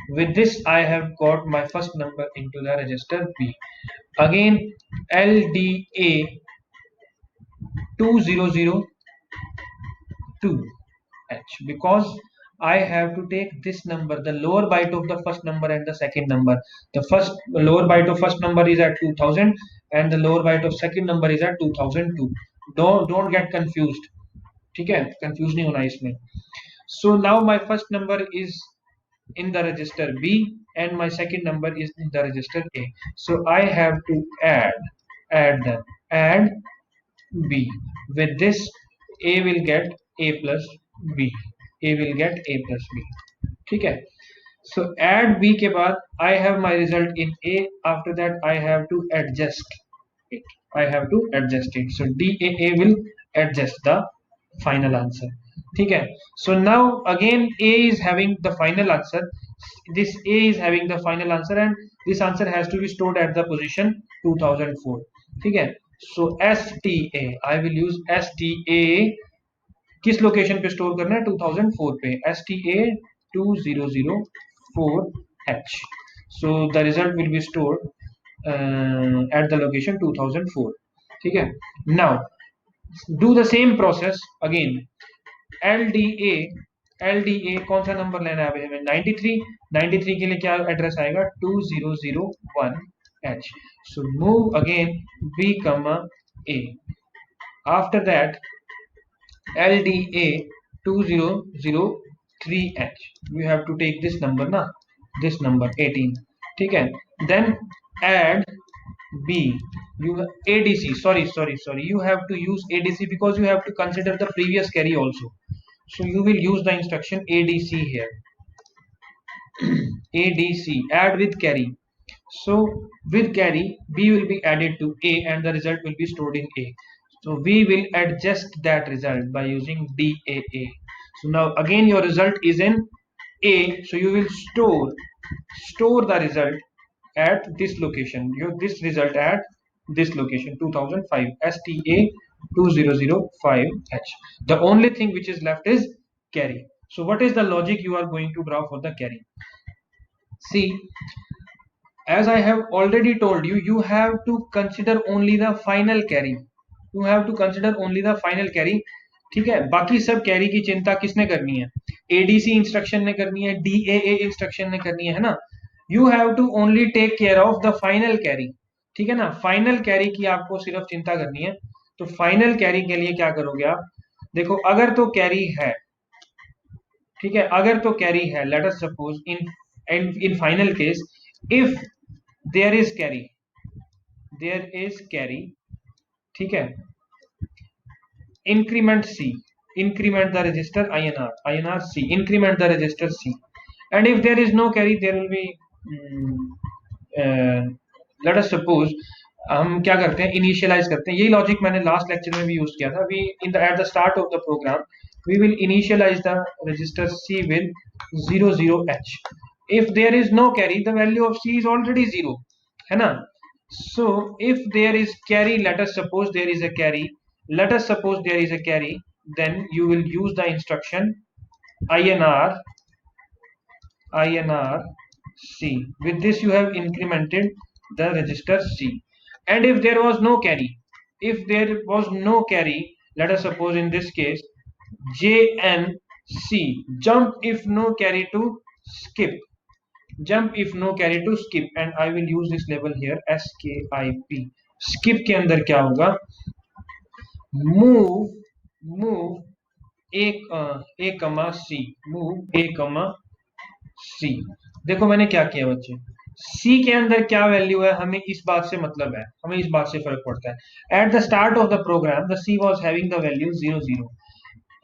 With this I have got my first number into the register B. Again LDA 2002H, because I have to take this number, the lower byte of the first number and the second number. The first lower byte of first number is at 2000 and the lower byte of second number is at 2002. Don't get confused, ठीक है, confuse नहीं होना इसमें। So now my first number is in the register B and my second number is in the register A. So I have to add them, add B. With this A will get A plus B, A will get A plus B, ठीक है। So add B के बाद I have my result in A. After that I have to adjust it, I have to adjust it. So DAA will adjust the final answer, ठीक है। So now again A is having the final answer, this A is having the final answer and this answer has to be stored at the position 2004, ठीक है। So STA, I will use STA, किस location पे store करना है? 2004 पे, STA 2004H. So the result will be stored at the location 2004, ठीक है। Now do the same process again. LDA कौन सा नंबर लेना है अभी हमें? 93, 93 के लिए क्या एड्रेस आएगा? 2001H. So move again B comma A. After that LDA 2003H, you have to take this number ना, this number 18, ठीक है। Then add B, you ADC, sorry, you have to use ADC because you have to consider the previous carry also. So you will use the instruction ADC here. ADC, add with carry. So with carry B will be added to A and the result will be stored in A. So we will adjust that result by using DAA. So now again your result is in A, so you will store the result at this location, this result at this location 2005, STA 2005H. The only thing which is left is carry. So what is the logic you are going to draw for the carry? See, as I have already told you, you have to consider only the final carry. You have to consider only the final carry, ठीक है। बाकी सब carry की चिंता किसने करनी है? ADC instruction ने करनी है, DAA इंस्ट्रक्शन ने करनी है ना। You have to only take care of the final carry, ठीक है ना। फाइनल कैरी की आपको सिर्फ चिंता करनी है। तो फाइनल कैरी के लिए क्या करोगे आप? देखो, अगर तो कैरी है, ठीक है, अगर तो कैरी है, late us suppose in final case if there is carry, ठीक है, increment C, increment the register INR C, increment the register C, and if there is no carry there will be let us suppose हम क्या करते हैं, initialise करते हैं। यही logic मैंने लास्ट लेक्चर में भी यूज किया था। We in the at the start of the program we will initialize the register C with 00H. If there is no carry, the value of C is already 0, है ना। So if there is carry, let us suppose there is a carry, then you will use the instruction INR C. With this you have incremented the register C. And if there was no carry, let us suppose in this case JNC, jump if no carry to skip. Jump if no carry to skip, and I will use this label here SKIP. Skip के अंदर क्या होगा? Move A कमा C. Move A कमा C. देखो मैंने क्या किया बच्चे, C के अंदर क्या वैल्यू है हमें इस बात से मतलब है, हमें इस बात से फर्क पड़ता है. At the start of the program the C was having the value 00.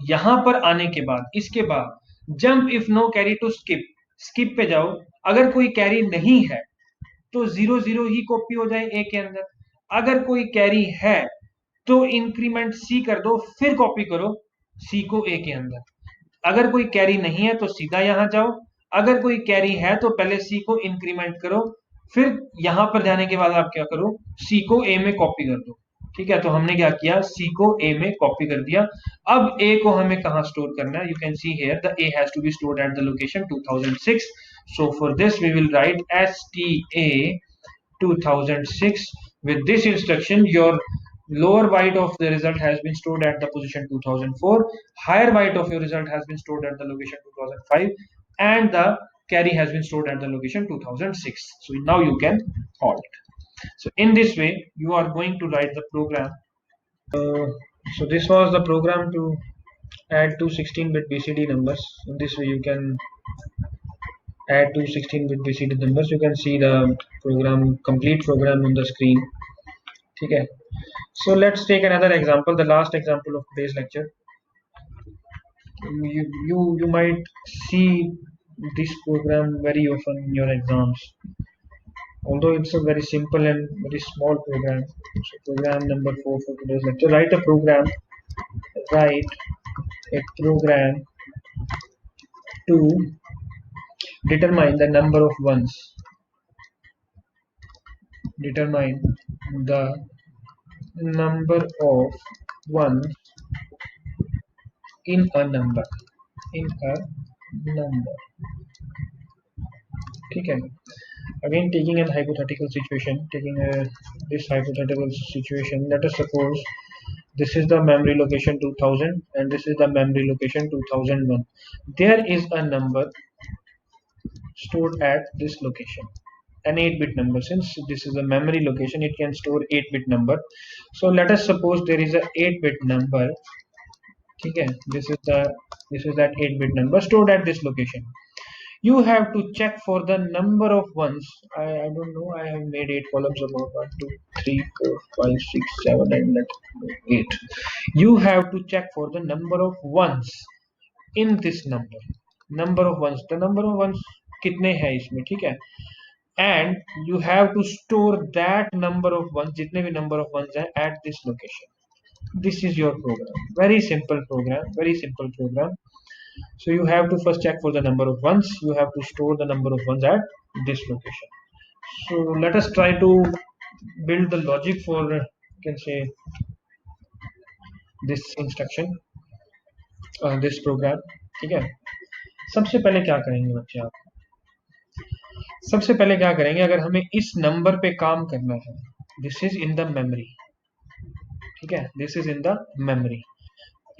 यहां पर आने के बाद, इसके बाद jump if no carry to skip, skip पे जाओ, अगर कोई कैरी नहीं है तो 00 ही कॉपी हो जाए A के अंदर. अगर कोई कैरी है तो इंक्रीमेंट C कर दो, फिर कॉपी करो C को A के अंदर. अगर कोई कैरी नहीं है तो सीधा यहां जाओ, अगर कोई कैरी है तो पहले C को इंक्रीमेंट करो, फिर यहां पर जाने के बाद आप क्या करो, C को A में कॉपी कर दो. ठीक है, तो हमने क्या किया, C को A में कॉपी कर दिया. अब A को हमें कहां स्टोर करना है? You can see here the A has to be stored at the location 2006. So for this we will write STA 2006. With this instruction, your lower byte of the result has been stored at the position 2004, higher byte of your result has been stored at the location 2005, and the carry has been stored at the location 2006. So now you can halt. So in this way you are going to write the program. So this was the program to add two 16-bit BCD numbers. In this way you can add two 16-bit BCD numbers. You can see the program, complete program on the screen. Okay, so let's take another example, the last example of today's lecture. You might see this program very often in your exams, although it's a very simple and very small program. So program number 4 for today's lecture. Write a program to determine the number of ones. Determine the number of ones in a number. ठीक है. Again, taking a hypothetical situation, this hypothetical situation, let us suppose this is the memory location 2000 and this is the memory location 2001. There is a number stored at this location, an 8-bit number. Since this is a memory location, it can store 8-bit number. So let us suppose there is a 8-bit number. Okay, this is that 8-bit number stored at this location. You have to check for the number of ones. I don't know, I have made 8 columns about 1, 2, 3, 4, 5, 6, 7 and 8. You have to check for the number of ones in this number. Number of ones, the number of ones कितने हैं इसमें, ठीक है. And you have to store that number of ones, जितने भी number of ones हैं, at this location. This is your program. Very simple program. So you have to first check for the number of ones. You have to store the number of ones at this location. So let us try to build the logic for, you can say, this instruction, this program. ठीक है. सबसे पहले क्या करेंगे बच्चे आप? सबसे पहले क्या करेंगे, अगर हमें इस नंबर पे काम करना है, this is in the memory. ठीक है, this is in the memory.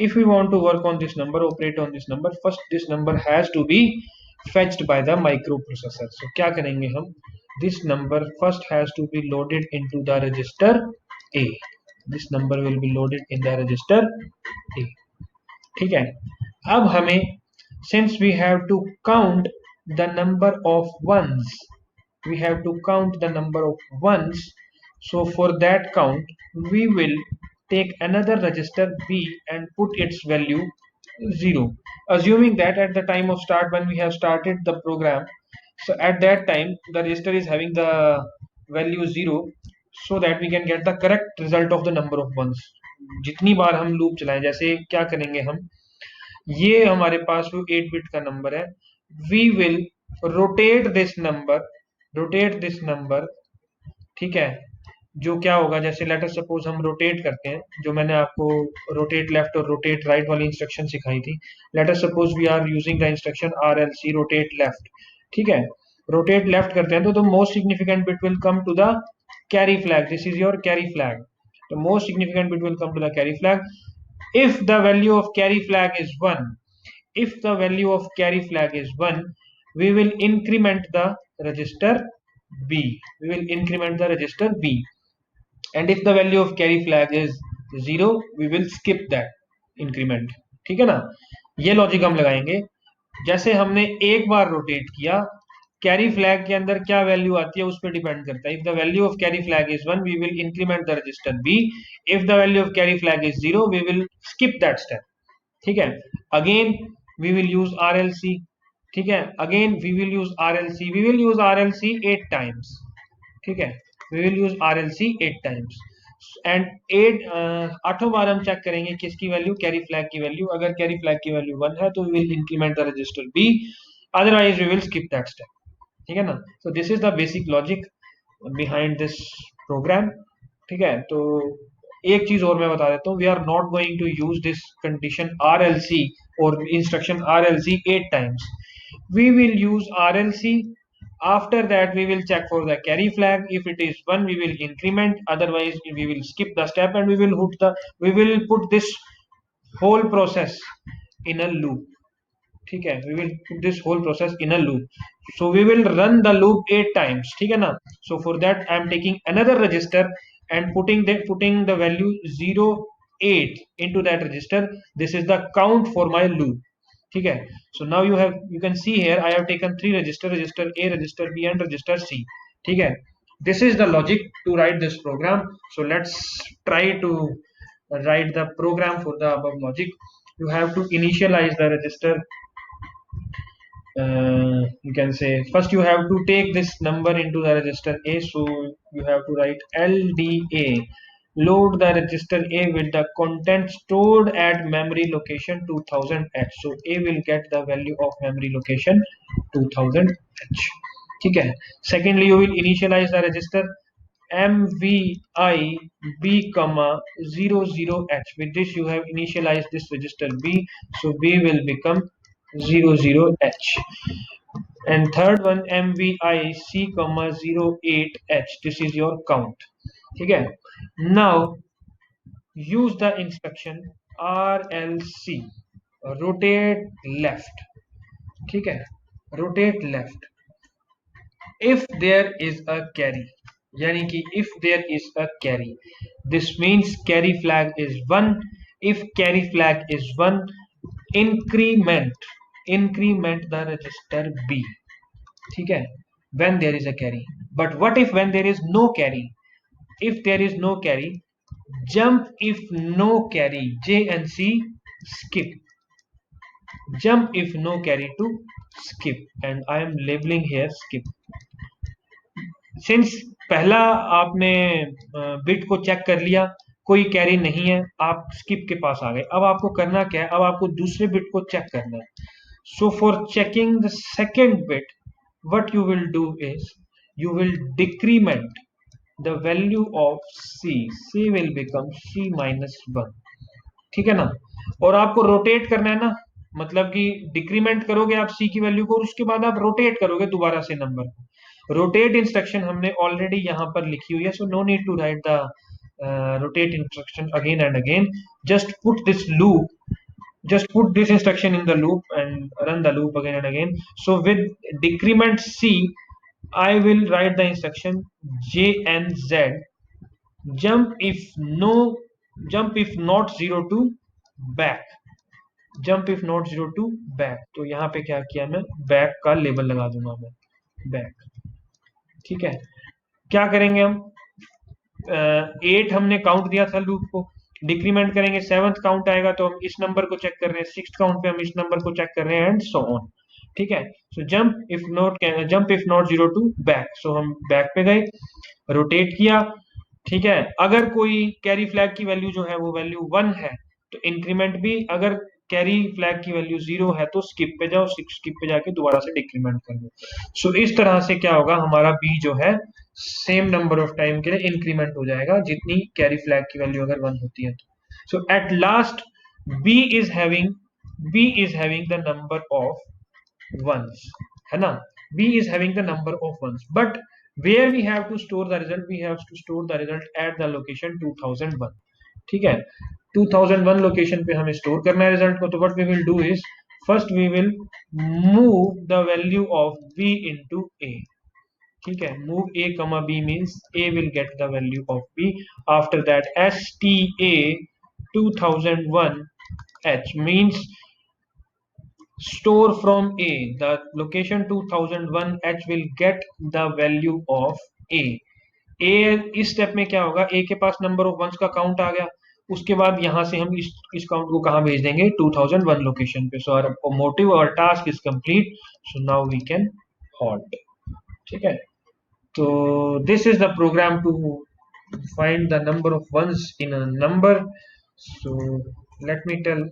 If we want to work on this number, operate on this number, first this number has to be fetched by the microprocessor. So क्या करेंगे हम, this number first has to be loaded into the register A. This number will be loaded in the register A. ठीक है. अब हमें, since we have to count the number of ones, so for that count we will take another register B and put its value 0, assuming that at the time of start, when we have started the program, so at that time the register is having the value 0, so that we can get the correct result of the number of ones. जितनी बार हम loop चलाएं, जैसे क्या करेंगे हम, ये हमारे पास वो 8 बिट का नंबर है, we will rotate this number, ठीक है, जो क्या होगा, जैसे लेट अस सपोज हम रोटेट करते हैं, जो मैंने आपको रोटेट लेफ्ट और रोटेट राइट वाली इंस्ट्रक्शन सिखाई थी। Let us suppose we are using the instruction RLC rotate left. ठीक है, रोटेट लेफ्ट करते हैं तो the most significant bit will come to the carry flag. This is your carry flag. The most significant bit will come to the carry flag if the value of carry flag is 1. If the value of carry flag is 1, we will increment the register B. We will increment the register B. And if the value of carry flag is 0, we will skip that increment. ठीक है ना, ये logic हम लगाएंगे। जैसे हमने एक बार rotate किया, कैरी फ्लैग के अंदर क्या वैल्यू आती है उस पर डिपेंड करता है। If the value of carry flag is 1, we will increment the register B. If the value of carry flag is 0, we will skip that step. ठीक है, again we will use RLC। ठीक है, again we will use RLC। We will use RLC 8 times. ठीक है, we will use RLC 8 times and 8 आठों बार हम check करेंगे किसकी वैल्यू, कैरी फ्लैग की वैल्यू। अगर कैरी फ्लैग की वैल्यू 1 है तो we will increment the register B, otherwise we will skip that step. ठीक है ना, so this is the basic logic behind this program। ठीक है, तो एक चीज और मैं बता देता हूँ, we are not going to use this condition RLC और instruction RLC 8 times। we will use RLC, after that we will check for the carry flag। if it is 1, we will increment, otherwise we will skip the step and we will put this whole process in a loop। ठीक है, we will put this whole process in a loop, so we will run the loop 8 times। ठीक है ना, so for that I am taking another register and putting the value 08 into that register। this is the count for my loop। ठीक है, so now you can see here I have taken 3 register, register A, register B and register C। ठीक है, this is the logic to write this program। so let's try to write the program for the above logic। you have to initialize the register। you can say first you have to take this number into the register A, so you have to write LDA, load the register A with the content stored at memory location 2000h। so A will get the value of memory location 2000h। ठीक है, secondly you will initialize the register MVI B comma 00h। with this you have initialized this register B, so B will become 00h। and third one MVI C comma 08h, this is your count। ठीक है, now use the instruction RLC rotate left। ठीक है, rotate left if there is a carry, यानी कि if there is a carry, this means carry flag is 1। if carry flag is 1, increment the register B। ठीक है, when there is a carry। but what if when there is no carry? if there is no carry, jump if no carry J and C, skip। jump if no carry to skip, and I am labeling here skip। Since पहला आपने bit को check कर लिया, कोई carry नहीं है, आप skip के पास आ गए। अब आपको करना क्या है, अब आपको दूसरे बिट को चेक करना है। So for checking the second bit what you will do is you will decrement the value of C will become C minus 1। ठीक है ना, और आपको रोटेट करना है ना, मतलब कि डिक्रीमेंट करोगे आप C की वैल्यू को और उसके बाद आप रोटेट करोगे दोबारा से नंबर को। रोटेट इंस्ट्रक्शन हमने ऑलरेडी यहां पर लिखी हुई है, so no need to write the rotate instruction again and again. just put this loop just put this instruction in the loop and run the loop again and again। so with decrement C, I will write the instruction J and Z, jump if no jump if not 0 to back। jump if not 0 to back, तो यहाँ पे क्या किया मैं, back का label लगा दूंगा मैं, बैक। ठीक है, क्या करेंगे हम, 8 हमने काउंट दिया था लूप को, डिक्रीमेंट करेंगे, 7th काउंट आएगा तो हम इस नंबर को चेक कर रहे हैं, 6th काउंट पे हम इस नंबर को चेक कर रहे हैं एंड सो ऑन। ठीक है, so jump if not 0 to back, so हम बैक पे गए, रोटेट किया। ठीक है, अगर कोई कैरी फ्लैग की वैल्यू जो है वो वैल्यू 1 है तो इंक्रीमेंट भी, अगर कैरी फ्लैग की वैल्यू 0 है तो स्किप पे जाओ, स्किप पे जाके दोबारा से डिक्रीमेंट कर लो। सो इस तरह से क्या होगा, हमारा बी जो है सेम नंबर ऑफ टाइम के लिए इंक्रीमेंट हो जाएगा जितनी कैरी फ्लैग की वैल्यू अगर 1 होती है तो। So at last B is having the number of ones, है ना, b is having the number of ones, but where we have to store the result, we have to store the result at the location 2001। ठीक है, 2001 location पे हमें store करना है result को। तो what we will do is, first we will move the value of b into a। ठीक है, move a comma b means a will get the value of b। after that sta 2001 h means store from a, the location 2001 h will get the value of a। a इस step में क्या होगा, a के पास number of once का count आ गया, उसके बाद यहां से हम इस काउंट को कहां भेज देंगे, 2001 लोकेशन पे। सो आवर मोटिव और task is complete, so now we can halt. ठीक है, तो this is the program to find the number of ones in a number। So let me tell